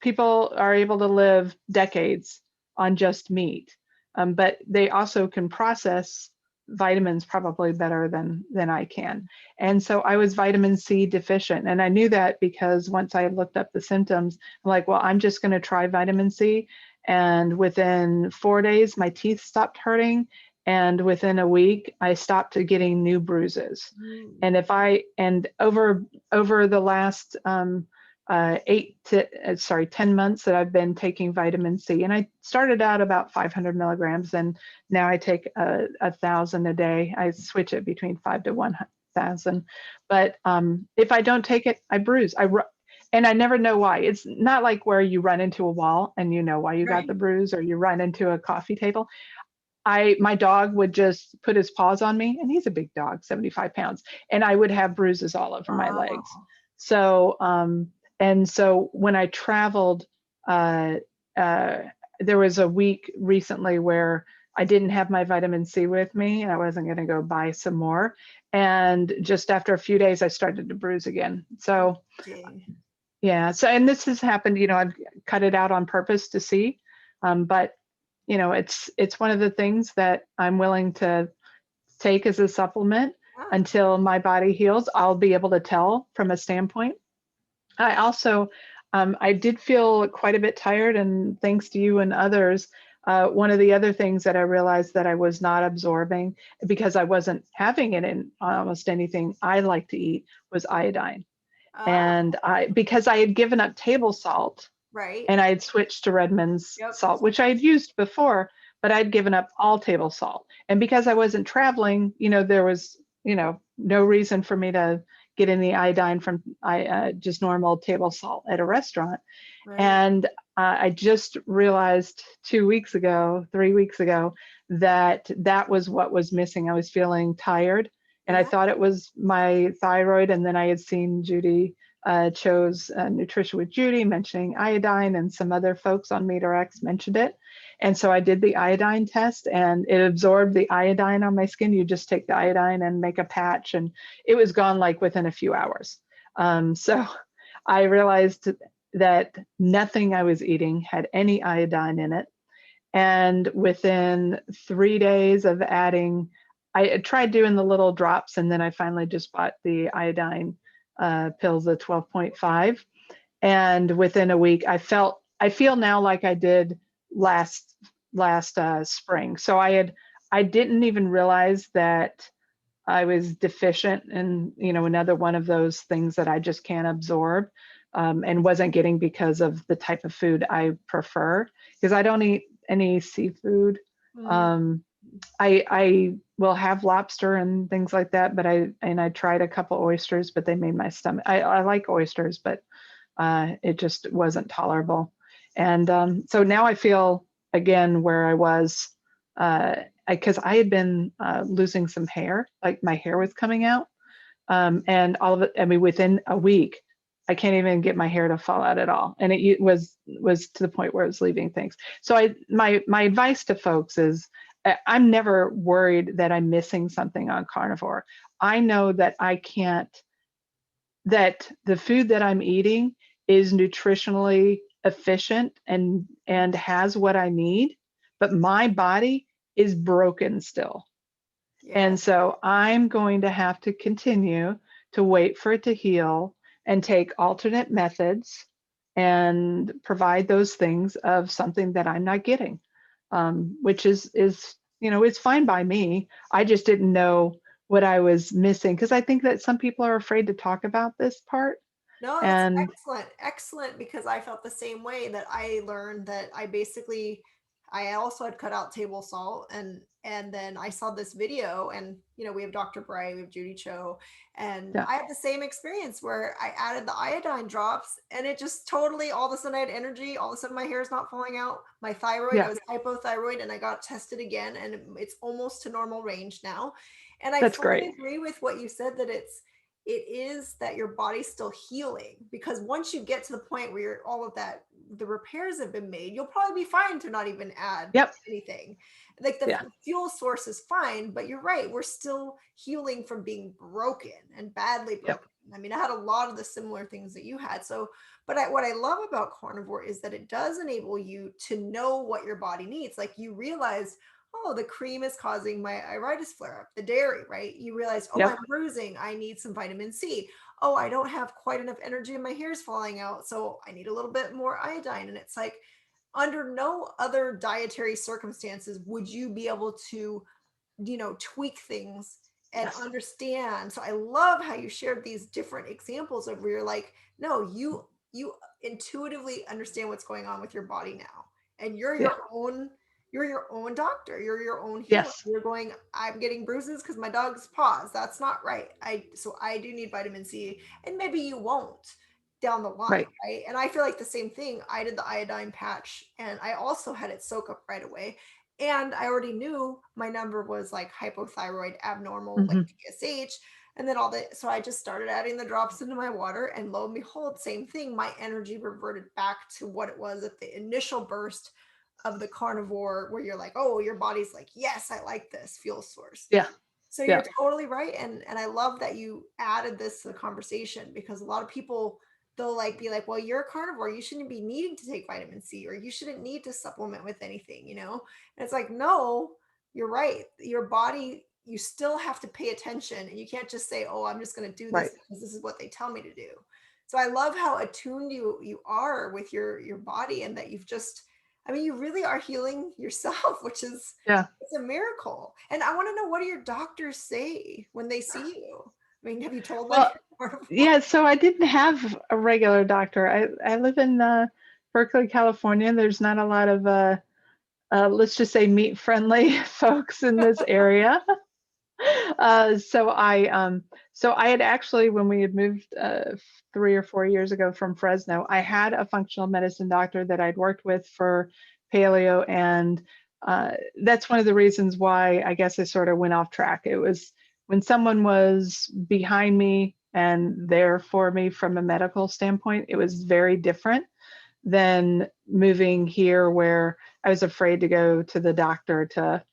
people are able to live decades on just meat, but they also can process vitamins probably better than I can. And so I was vitamin C deficient, and I knew that because once I looked up the symptoms, I'm like, well, I'm just going to try vitamin C. And within 4 days, my teeth stopped hurting, And within a week, I stopped getting new bruises. Mm. And over the last 10 months that I've been taking vitamin C, and I started out about 500 milligrams, and now I take 1,000 a day. I switch it between 5 to 1,000. But if I don't take it, I bruise. And I never know why. It's not like where you run into a wall and you know why you got Right. the bruise, or you run into a coffee table. My dog would just put his paws on me, and he's a big dog, 75 pounds, and I would have bruises all over my legs. Wow. So, and so when I traveled, uh, uh, there was a week recently where I didn't have my vitamin C with me, and I wasn't going to go buy some more. And just after a few days, I started to bruise again. So, Dang. yeah. So, and this has happened, I've cut it out on purpose to see, but it's one of the things that I'm willing to take as a supplement Yeah. until my body heals. I'll be able to tell from a standpoint. I also, I did feel quite a bit tired, and thanks to you and others, one of the other things that I realized that I was not absorbing, because I wasn't having it in almost anything I like to eat, was iodine. Oh, And because I had given up table salt, right. and I had switched to Redmond's Yep. salt, which I had used before, but I'd given up all table salt. And because I wasn't traveling, there was, no reason for me to get any iodine from just normal table salt at a restaurant. Right. And I just realized 2 weeks ago, 3 weeks ago, that that was what was missing. I was feeling tired, and I Yeah. thought it was my thyroid. And then I had seen Judy Cho's Nutrition with Judy mentioning iodine, and some other folks on MeterX mentioned it. And so I did the iodine test, and it absorbed the iodine on my skin. You just take the iodine and make a patch, and it was gone like within a few hours. So I realized that nothing I was eating had any iodine in it. And within 3 days of adding, I tried doing the little drops, and then I finally just bought the iodine pills, the 12.5. And within a week, I feel now like I did last spring. So I didn't even realize that I was deficient in, another one of those things that I just can't absorb, and wasn't getting because of the type of food I prefer, because I don't eat any seafood. Mm. Um, I will have lobster and things like that, but I tried a couple oysters, but they made my stomach. I like oysters, but it just wasn't tolerable. And so now I feel again where I was, because I had been losing some hair, like my hair was coming out, and all of it. I mean, within a week, I can't even get my hair to fall out at all, and it was to the point where it was leaving things. So my advice to folks is, I'm never worried that I'm missing something on carnivore. I know that that the food that I'm eating is nutritionally efficient and has what I need, but my body is broken still. Yeah. And so I'm going to have to continue to wait for it to heal and take alternate methods and provide those things of something that I'm not getting, which is it's fine by me. I just didn't know what I was missing, because I think that some people are afraid to talk about this part. No, that's And excellent. Excellent, because I felt the same way, that I learned that I also had cut out table salt, and then I saw this video, and we have Dr. Bry, we have Judy Cho, and yeah, I had the same experience where I added the iodine drops, and it just totally, all of a sudden I had energy, all of a sudden my hair is not falling out. My thyroid, I yeah, was hypothyroid, and I got tested again, and it's almost to normal range now. And I that's fully great. agree with what you said, that it is that your body's still healing, because once you get to the point where all of that, the repairs have been made, you'll probably be fine to not even add Yep. anything. Like the Yeah. fuel source is fine, but you're right, we're still healing from being broken and badly Yep. broken. I mean, I had a lot of the similar things that you had. So, but what I love about carnivore is that it does enable you to know what your body needs. Like, you realize, oh, the cream is causing my iritis flare up, the dairy, right? You realize, oh, I'm Yep. bruising, I need some vitamin C. Oh, I don't have quite enough energy and my hair's falling out, so I need a little bit more iodine. And it's like, under no other dietary circumstances would you be able to tweak things and Yes. understand. So I love how you shared these different examples of where you're like, no, you intuitively understand what's going on with your body now. And Yeah. you're your own doctor. You're your own healer. Yes. You're going, I'm getting bruises because my dog's paws. That's not right. So I do need vitamin C. And maybe you won't down the line, Right. right? And I feel like the same thing. I did the iodine patch and I also had it soak up right away. And I already knew my number was like hypothyroid abnormal, like Hmm. TSH. And then so I just started adding the drops into my water, and lo and behold, same thing. My energy reverted back to what it was at the initial burst of the carnivore, where you're like, oh, your body's like, yes, I like this fuel source. Yeah. So Yeah. you're totally right. And I love that you added this to the conversation, because a lot of people, they'll like be like, well, you're a carnivore, you shouldn't be needing to take vitamin C, or you shouldn't need to supplement with anything. And it's like, no, you're right. Your body, you still have to pay attention, and you can't just say, oh, I'm just going to do this Right. because this is what they tell me to do. So I love how attuned you are with your body, and that you really are healing yourself, which is, Yeah. it's a miracle. And I want to know, what do your doctors say when they see you? Have you told them Well, you're carnivore? yeah. So I didn't have a regular doctor. I live in Berkeley, California. There's not a lot of let's just say meat friendly folks in this area. So I had actually, when we had moved 3 or 4 years ago from Fresno, I had a functional medicine doctor that I'd worked with for paleo, and that's one of the reasons why I guess I sort of went off track. It was when someone was behind me and there for me from a medical standpoint, it was very different than moving here, where I was afraid to go to the doctor to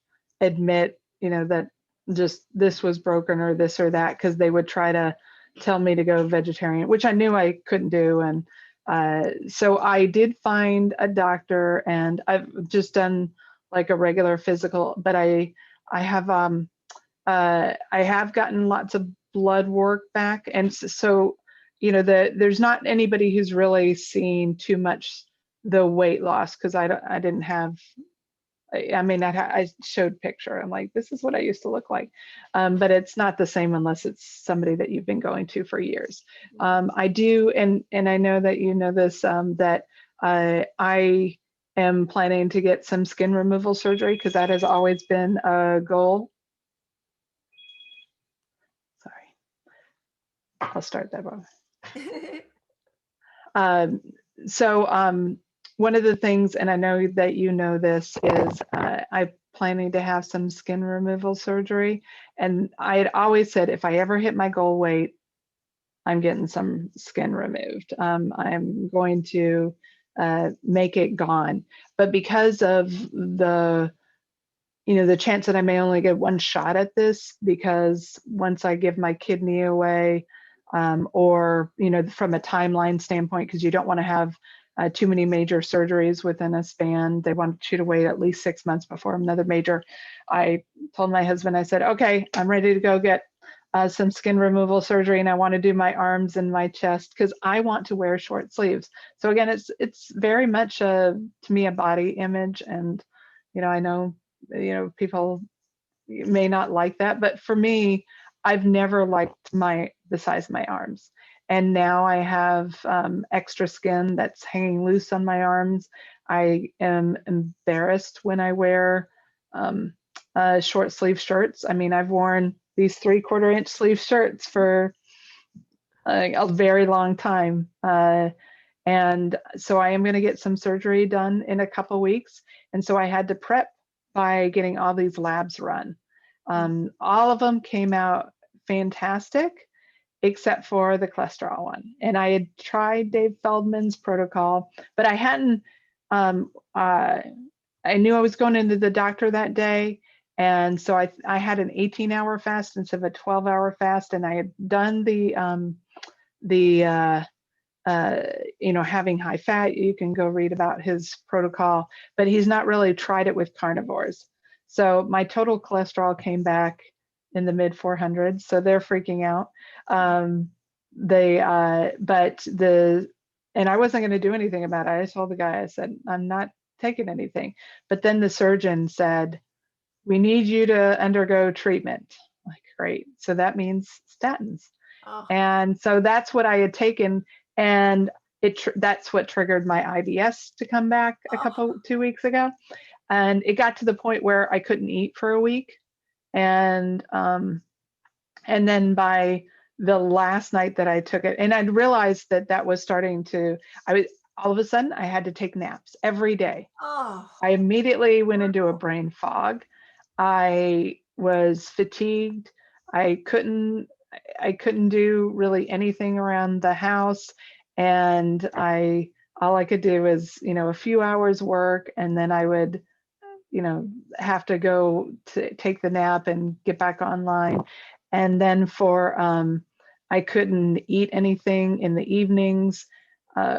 admit, that just this was broken or this or that, because they would try to tell me to go vegetarian, which I knew I couldn't do. And so I did find a doctor, and I've just done like a regular physical, but I have I have gotten lots of blood work back, and so there's not anybody who's really seen too much the weight loss, because I didn't have. I mean, I showed picture. I'm like, this is what I used to look like, but it's not the same unless it's somebody that you've been going to for years. I do, and I know that you know this, that I am planning to get some skin removal surgery, because that has always been a goal. Sorry, I'll start that one. Um, so one of the things, and I know that you know this, is I'm planning to have some skin removal surgery. And I had always said, if I ever hit my goal weight, I'm getting some skin removed. I'm going to make it gone. But because of the chance that I may only get one shot at this, because once I give my kidney away, or from a timeline standpoint, because you don't want to have too many major surgeries within a span. They want you to wait at least 6 months before another major. I told my husband, I said, okay, I'm ready to go get some skin removal surgery, and I want to do my arms and my chest, because I want to wear short sleeves. So again, it's very much to me a body image, and I know people may not like that, but for me, I've never liked the size of my arms. And now I have extra skin that's hanging loose on my arms. I am embarrassed when I wear short sleeve shirts. I mean, I've worn these 3/4 inch sleeve shirts for a very long time. And so I am going to get some surgery done in a couple weeks. And so I had to prep by getting all these labs run. All of them came out fantastic, except for the cholesterol one. And I had tried Dave Feldman's protocol, but I hadn't, I knew I was going into the doctor that day. And so I had an 18-hour fast instead of a 12-hour fast. And I had done the having high fat. You can go read about his protocol, but he's not really tried it with carnivores. So my total cholesterol came back in the mid 400s. So they're freaking out. And I wasn't going to do anything about it. I told the guy, I said, I'm not taking anything. But then the surgeon said, we need you to undergo treatment. Like, great. So that means statins. Oh, And so that's what I had taken. And that's what triggered my IBS to come back oh, 2 weeks ago. And it got to the point where I couldn't eat for a week. And then by the last night that I took it, and I'd realized that that was starting to, all of a sudden I had to take naps every day. oh, I immediately went into a brain fog. I was fatigued. I couldn't I couldn't do really anything around the house. And all I could do was, a few hours work, and then I would, have to go to take the nap and get back online. And then I couldn't eat anything in the evenings,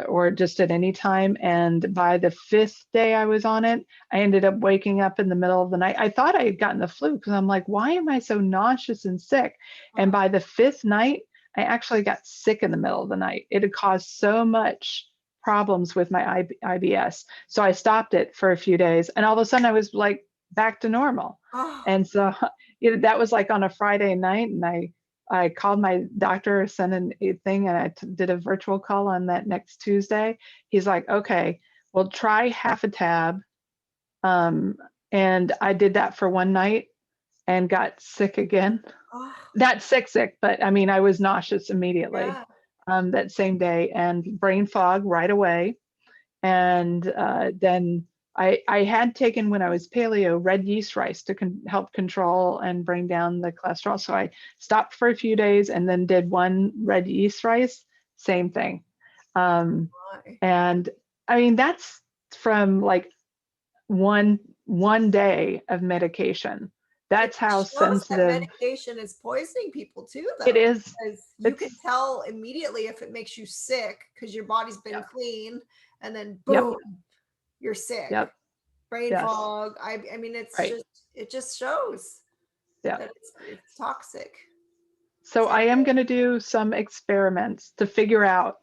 or just at any time. And by the 5th day I was on it, I ended up waking up in the middle of the night. I thought I had gotten the flu because I'm like, why am I so nauseous and sick? And oh, by the 5th night, I actually got sick in the middle of the night. It had caused so much problems with my IBS. So I stopped it for a few days, and all of a sudden I was like back to normal. oh, And so that was like on a Friday night, and I called my doctor, sent a thing, and I did a virtual call on that next Tuesday. He's like, okay, well, try half a tab. Um, and I did that for one night and got sick again. oh, Not sick, but I mean, I was nauseous immediately, yeah. that same day, and brain fog right away. And then I had taken, when I was paleo, red yeast rice to help control and bring down the cholesterol. So I stopped for a few days and then did one red yeast rice, same thing. Um, My. and I mean, that's from like one day of medication. It That's how shows that sensitive medication is poisoning people too, it though, is. because you can It's, tell immediately if it makes you sick because your body's been yep, clean, and then yep, boom, you're sick. yep, Brain yes, fog. I mean, right, it just shows yeah. that it's toxic. So So I am going to do some experiments to figure out.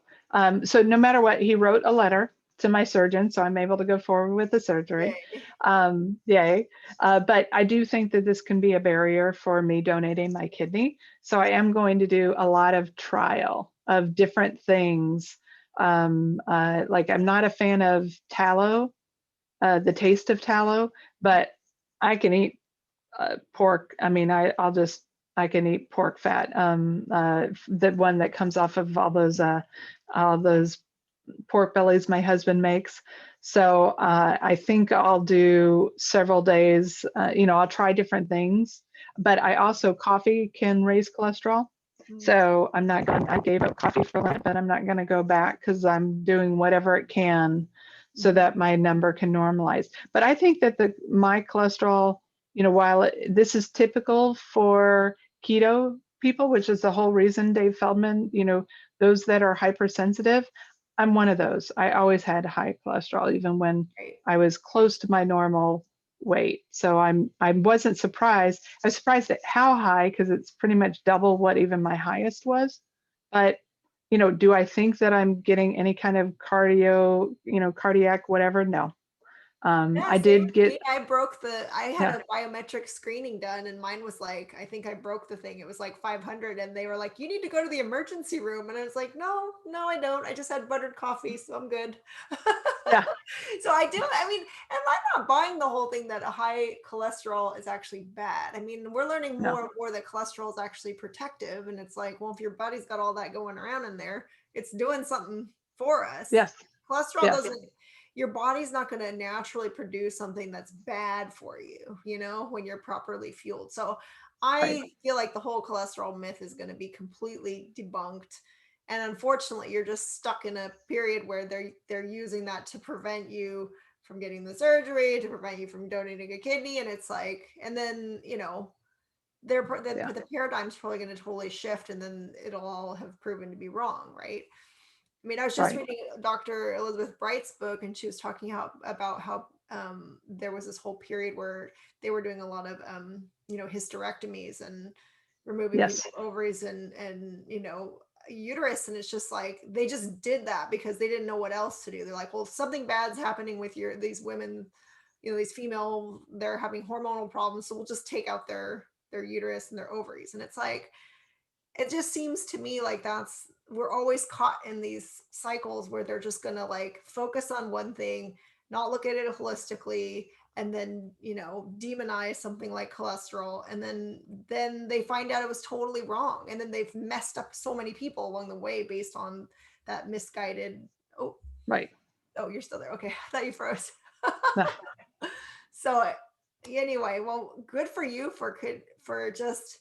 So no matter what, he wrote a letter to my surgeon, so I'm able to go forward with the surgery. yay. Yay. But I do think that this can be a barrier for me donating my kidney. So I am going to do a lot of trial of different things. Like, I'm not a fan of tallow, the taste of tallow, but I can eat pork. I mean, I can eat pork fat. The one that comes off of all those pork bellies my husband makes. So I think I'll do several days. I'll try different things. But I also, coffee can raise cholesterol. Mm, So I gave up coffee for Lent, but I'm not going to go back because I'm doing whatever it can so mhm. that my number can normalize. But I think that my cholesterol, while this is typical for keto people, which is the whole reason Dave Feldman, those that are hypersensitive, I'm one of those. I always had high cholesterol, even when Right. I was close to my normal weight. So I wasn't surprised. I was surprised at how high, because it's pretty much double what even my highest was. But do I think that I'm getting any kind of cardiac whatever? No. Yeah, I same did with get, me. I had yeah, a biometric screening done, and mine was like, I think I broke the thing. It was like 500, and they were like, you need to go to the emergency room. And I was like, no, no, I don't. I just had buttered coffee, so I'm good. yeah, So I do, I mean, and I'm not buying the whole thing that a high cholesterol is actually bad. I mean, we're learning no, more and more that cholesterol is actually protective. And it's like, well, if your body's got all that going around in there, it's doing something for us. yes, Cholesterol yes, doesn't, your body's not going to naturally produce something that's bad for you, when you're properly fueled. So right, I feel like the whole cholesterol myth is going to be completely debunked. And unfortunately, you're just stuck in a period where they're using that to prevent you from getting the surgery, to prevent you from donating a kidney. And it's like, and then, yeah, the paradigm's probably going to totally shift, and then it'll all have proven to be wrong, right? I mean, I was just right, reading Dr. Elizabeth Bright's book, and she was talking about how there was this whole period where they were doing a lot of hysterectomies and removing yes, people's ovaries and uterus, and it's just like they just did that because they didn't know what else to do. They're like, well, if something bad's happening with these women, these female, they're having hormonal problems, so we'll just take out their uterus and their ovaries. And it's like, it just seems to me like we're always caught in these cycles where they're just going to like focus on one thing, not look at it holistically, and then demonize something like cholesterol, and then they find out it was totally wrong, and then they've messed up so many people along the way based on that misguided. Oh, Right. oh, you're still there. Okay, I thought you froze. No. So anyway, well, good for you for just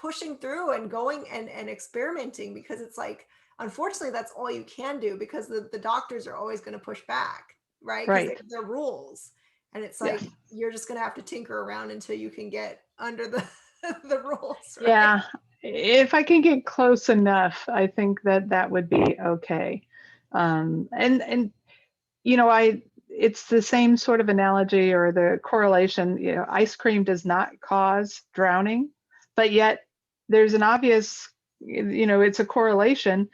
pushing through and going and experimenting, because it's like, unfortunately, that's all you can do, because the doctors are always going to push back, right? Because Right. they're rules. And it's Yes. like, you're just going to have to tinker around until you can get under the the rules, right? Yeah. If I can get close enough, I think that that would be okay. And it's the same sort of analogy or the correlation. Ice cream does not cause drowning, but yet there's an obvious, it's a correlation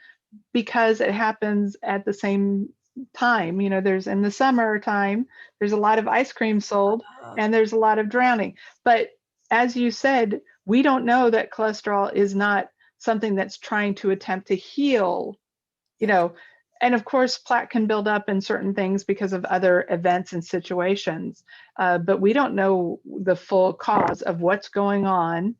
because it happens at the same time. There's in the summertime, there's a lot of ice cream sold and there's a lot of drowning. But as you said, we don't know that cholesterol is not something that's trying to attempt to heal, Yes. and of course, plaque can build up in certain things because of other events and situations, but we don't know the full cause of what's going on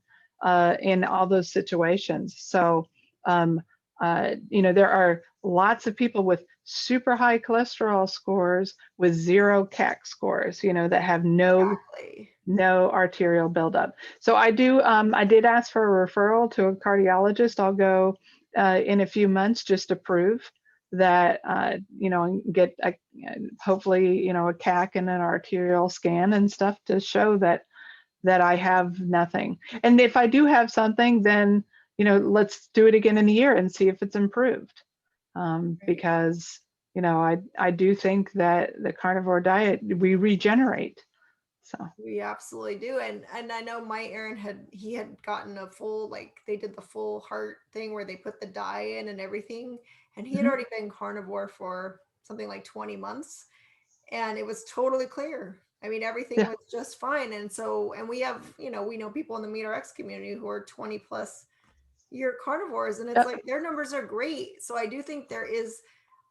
in all those situations. So, there are lots of people with super high cholesterol scores with zero CAC scores, that have Exactly. no arterial buildup. So I did ask for a referral to a cardiologist. I'll go in a few months just to prove that, get hopefully, a CAC and an arterial scan and stuff to show that I have nothing. And if I do have something, then, let's do it again in a year and see if it's improved. Right. Because, I do think that the carnivore diet, we regenerate. So, We absolutely do. And I know my Aaron had gotten a full, like, they did the full heart thing where they put the dye in and everything. And he had mhm. already been carnivore for something like 20 months, and it was totally clear. I mean, everything Yeah. was just fine. And so, and we know people in the MeatRx community who are 20 plus year carnivores, and it's Yep. like their numbers are great. So I do think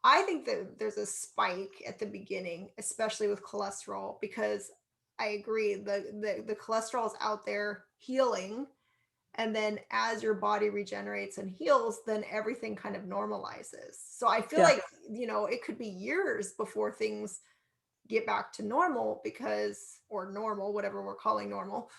I think that there's a spike at the beginning, especially with cholesterol, because I agree, the cholesterol is out there healing, and then as your body regenerates and heals, then everything kind of normalizes. So I feel Yeah. like, it could be years before things get back to normal, because, or normal, whatever we're calling normal,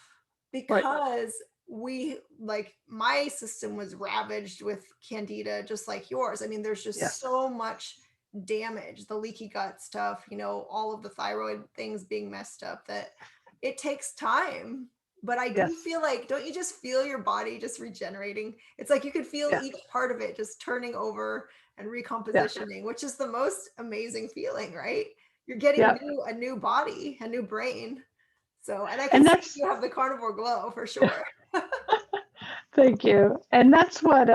Right. because we, like, my system was ravaged with candida just like yours. I mean, there's just Yes. so much damage, the leaky gut stuff, all of the thyroid things being messed up, that it takes time. But I do Yes. feel like, don't you just feel your body just regenerating? It's like you could feel Yeah. each part of it just turning over and Yeah. recompositioning, which is the most amazing feeling, right? You're getting Yeah. a new body, a new brain. So, and I can And see that's you have the carnivore glow for sure. Thank you. And that's what,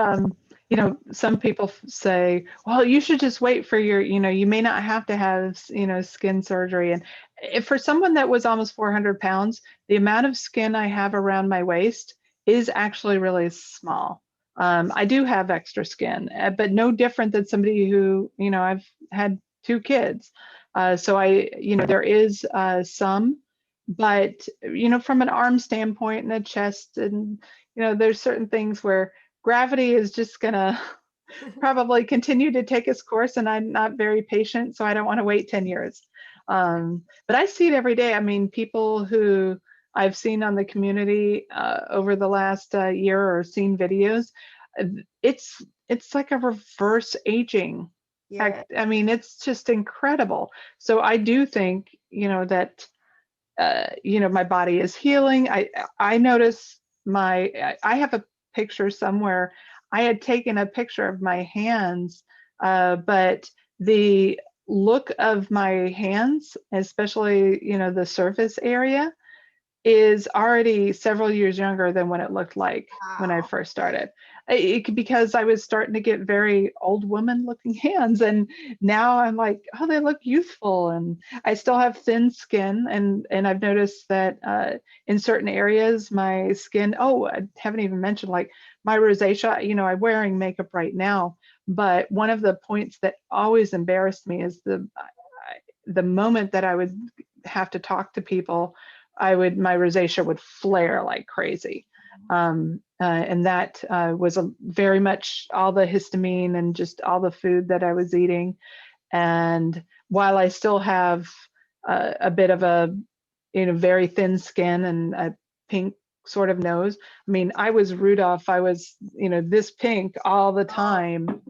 some people say, well, you should just wait for you may not have to have, skin surgery. And if for someone that was almost 400 pounds, the amount of skin I have around my waist is actually really small. I do have extra skin, but no different than somebody who, I've had 2 kids. So there is some, but, from an arm standpoint and a chest and, there's certain things where gravity is just gonna probably continue to take its course, and I'm not very patient, so I don't want to wait 10 years. But I see it every day. I mean, people who I've seen on the community over the last year or seen videos, uh, it's like a reverse aging. Yeah. I mean, it's just incredible. So I do think, that my body is healing. I notice I have a picture somewhere. I had taken a picture of my hands, but the look of my hands, especially, the surface area, is already several years younger than what it looked like when I Wow. first started. because I was starting to get very old woman looking hands, and now I'm like, oh, they look youthful, and I still have thin skin, and I've noticed that in certain areas my skin. Oh, I haven't even mentioned like my rosacea. I'm wearing makeup right now, but one of the points that always embarrassed me is the moment that I would have to talk to people, my rosacea would flare like crazy. And that was very much all the histamine and just all the food that I was eating. And while I still have a bit of a, very thin skin and a pink sort of nose, I mean, I was Rudolph. I was, this pink all the time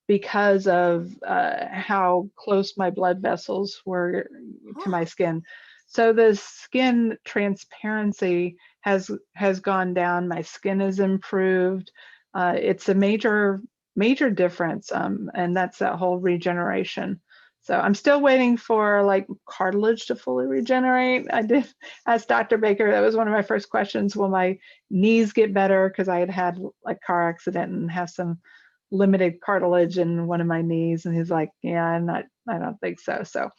because of how close my blood vessels were to my skin. So the skin transparency has gone down. My skin has improved. It's a major difference, and that's that whole regeneration. So I'm still waiting for like cartilage to fully regenerate. I did ask Dr. Baker. That was one of my first questions. Will my knees get better? Because I had a car accident and have some limited cartilage in one of my knees, and he's like, yeah, I don't think so. So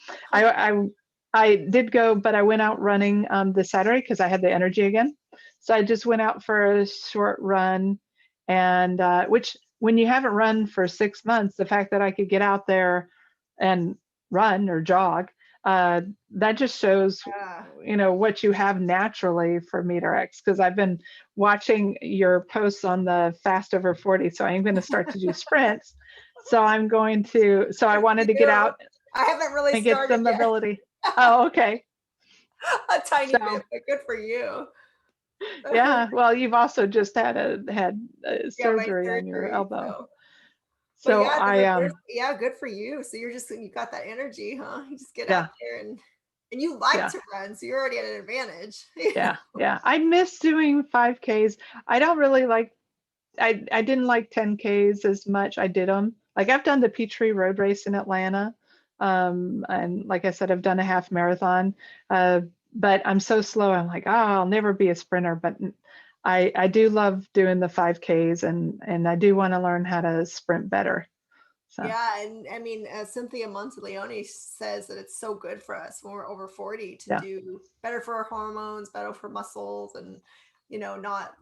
I did go, but I went out running this Saturday because I had the energy again. So I just went out for a short run, and which, when you haven't run for 6 months, the fact that I could get out there and run or jog, that just shows what you have naturally for Meter X. Because I've been watching your posts on the fast over 40, so I'm going to start to do sprints. So I wanted to get out. I haven't really and get some started yet. mobility. Oh, okay. A tiny bit, but good for you. Yeah, well, you've also just had My surgery on your elbow. But So yeah, good for you. So you got that energy, huh? You just get out yeah, there and you like yeah, to run, so you're already at an advantage. yeah, yeah. I miss doing 5Ks. I don't really like. I didn't like 10Ks as much. I did them. Like I've done the Peachtree Road Race in Atlanta, and like I said, I've done a half marathon. But I'm so slow. I'm like, oh, I'll never be a sprinter. But I do love doing the 5Ks, and I do want to learn how to sprint better. So Yeah, and I mean, Cynthia Monteleone says that it's so good for us when we're over 40 to yeah, do better for our hormones, better for muscles, and not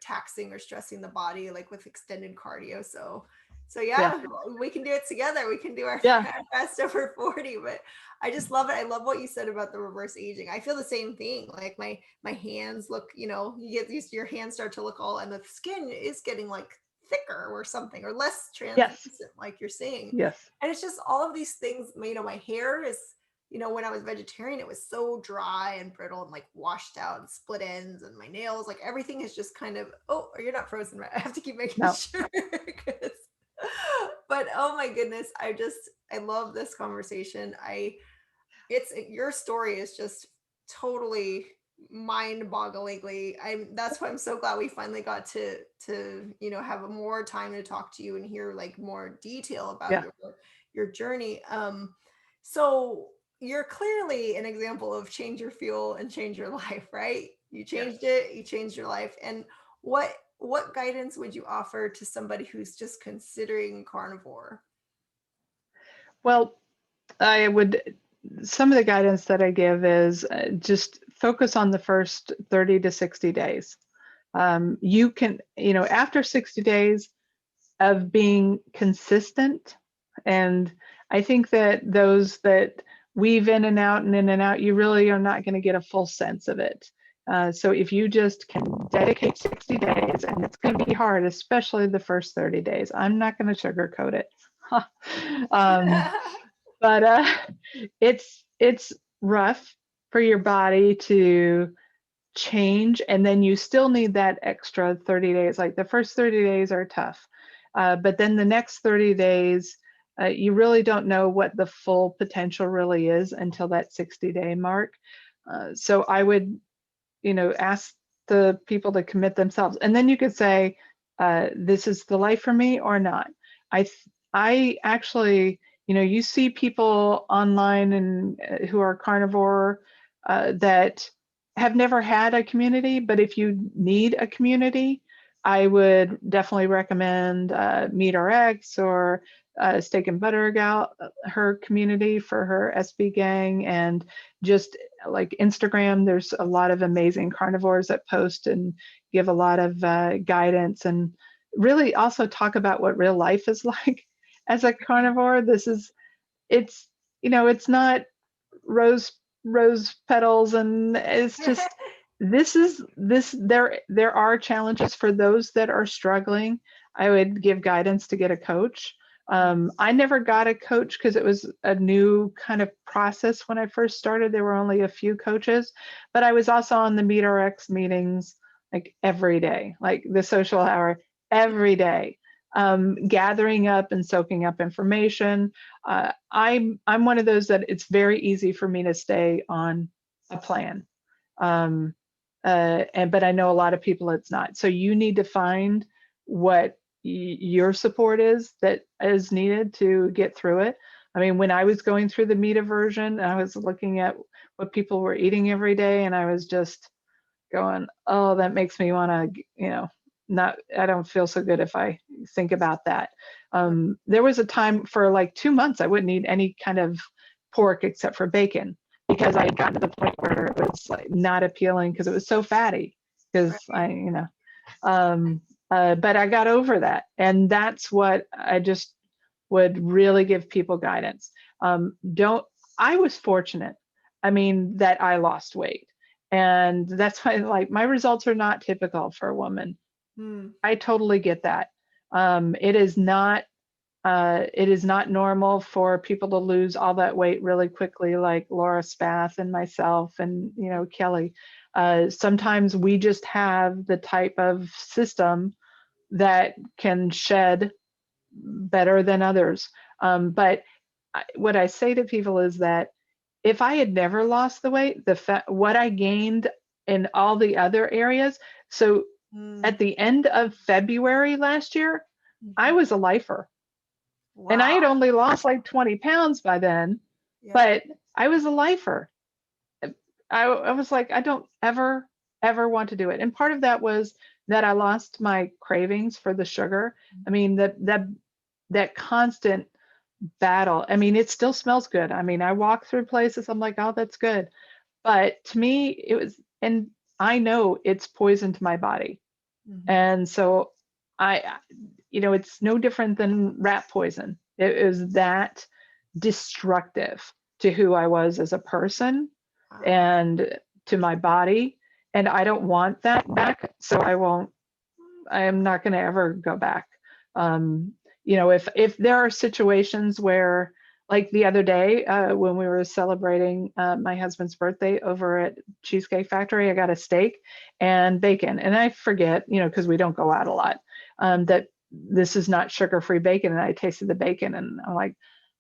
taxing or stressing the body like with extended cardio. So yeah, yeah, we can do it together. We can do our yeah, fast over 40. But I just love it. I love what you said about the reverse aging. I feel the same thing. Like my hands look, you get used to your hands start to look all, and the skin is getting like thicker or something, or less yes, translucent, like you're saying. yes, And it's just all of these things. My hair is, when I was vegetarian, it was so dry and brittle and like washed out and split ends, and my nails, like everything is just kind of, oh, you're not frozen, right? I have to keep making no, sure. But oh my goodness, I love this conversation. Your story is just totally mind-bogglingly. That's why I'm so glad we finally got to have more time to talk to you and hear like more detail about yeah, your journey. So you're clearly an example of change your fuel and change your life, right? You changed yes. it, you changed your life. And what guidance would you offer to somebody who's just considering carnivore? Well, some of the guidance that I give is just focus on the first 30 to 60 days. You can, after 60 days of being consistent, and I think that those that weave in and out and in and out, you really are not going to get a full sense of it. So if you just can dedicate 60 days, and it's going to be hard, especially the first 30 days. I'm not going to sugarcoat it. um, but it's rough for your body to change, and then you still need that extra 30 days. Like the first 30 days are tough, but then the next 30 days, you really don't know what the full potential really is until that 60-day mark. So I would, ask the people to commit themselves, and then you could say, this is the life for me or not. I actually, you see people online and who are carnivore that have never had a community, but if you need a community, I would definitely recommend MeatRx or Steak and Butter Gal, her community for her SB gang, and just like Instagram. There's a lot of amazing carnivores that post and give a lot of guidance, and really also talk about what real life is like as a carnivore. It's it's not rose petals, and it's just there are challenges for those that are struggling. I would give guidance to get a coach. I never got a coach because it was a new kind of process when I first started. There were only a few coaches, but I was also on the MeatRx meetings like every day, like the social hour every day, gathering up and soaking up information. I'm one of those that it's very easy for me to stay on a plan. Um, but I know a lot of people it's not. So you need to find what your support is that is needed to get through it. I mean, when I was going through the meat aversion, I was looking at what people were eating every day, and I was just going, oh, that makes me want to, not, I don't feel so good if I think about that. There was a time for like 2 months, I wouldn't eat any kind of pork except for bacon, because I had gotten to the point where it was like not appealing because it was so fatty. Because but I got over that, and that's what I just would really give people guidance. Don't. I was fortunate. I mean, that I lost weight, and that's why, like, my results are not typical for a woman. I totally get that. It is not normal for people to lose all that weight really quickly, like Laura Spath and myself and Kelly. Sometimes we just have the type of system that can shed better than others. But what I say to people is that if I had never lost the weight, what I gained in all the other areas. So at the end of February last year, I was a lifer. Wow. And I had only lost like 20 pounds by then, but I was a lifer. I was like, I don't ever want to do it. And part of that was that I lost my cravings for the sugar. I mean, that constant battle. I mean, it still smells good. I mean, I walk through places, I'm like, oh, that's good. But to me, it was, and I know it's poison to my body. And so it's no different than rat poison. It was that destructive to who I was as a person and to my body. And I don't want that back. So I am not going to ever go back. If there are situations where, like the other day, when we were celebrating my husband's birthday over at Cheesecake Factory, I got a steak and bacon. And I forget, because we don't go out a lot, that this is not sugar-free bacon. And I tasted the bacon and I'm like,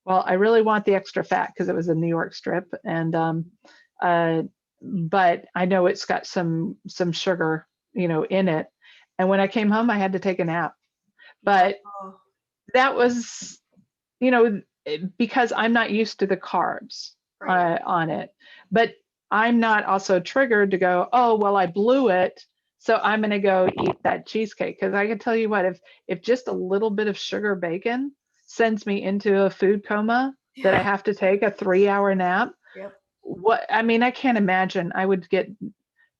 well, I really want the extra fat because it was a New York strip. And but I know it's got some sugar, in it. And when I came home, I had to take a nap. But that was, because I'm not used to the carbs on it. But I'm not also triggered to go, oh, well, I blew it, so I'm going to go eat that cheesecake. Because I can tell you what, if just a little bit of sugar bacon sends me into a food coma that I have to take a 3-hour nap, I can't imagine. I would get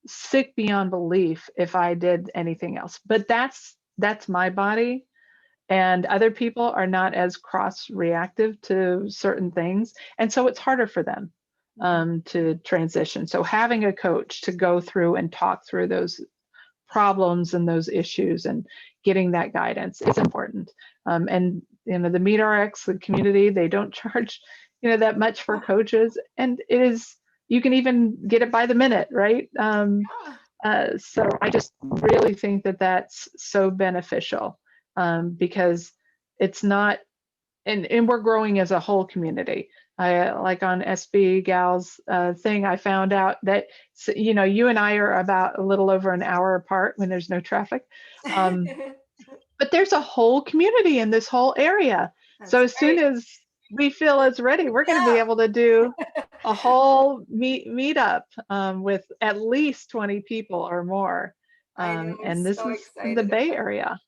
sick beyond belief if I did anything else. But that's my body. And other people are not as cross-reactive to certain things. And so it's harder for them to transition. So having a coach to go through and talk through those problems and those issues and getting that guidance is important. And the MeatRx, the community, they don't charge that much for coaches. And you can even get it by the minute, right? So I just really think that that's so beneficial. Because it's not, and we're growing as a whole community. I like on SB Gals thing, I found out that, you and I are about a little over an hour apart when there's no traffic. But there's a whole community in this whole area. So as soon as we feel it's ready, we're going to be able to do a whole meetup with at least 20 people or more. I know. I'm And this so is in the excited Bay about Area.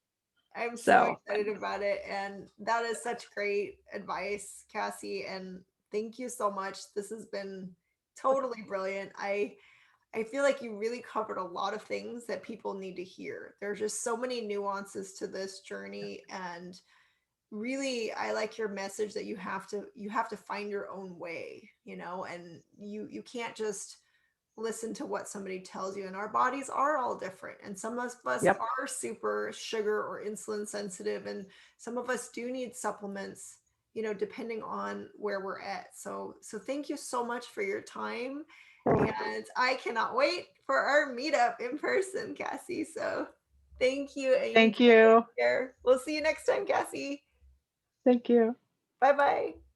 I'm so So excited about it. And that is such great advice, Cassie. And thank you so much. This has been totally brilliant. I feel like you really covered a lot of things that people need to hear. There's just so many nuances to this journey, and really I like your message that you have to find your own way, and you can't just listen to what somebody tells you. And our bodies are all different, and some of us yep. are super sugar or insulin sensitive, and some of us do need supplements, depending on where we're at. So thank you so much for your time, and I cannot wait for our meetup in person, Cassie. So thank you, and you Thank take you. care. We'll see you next time, Cassie. Thank you. Bye bye.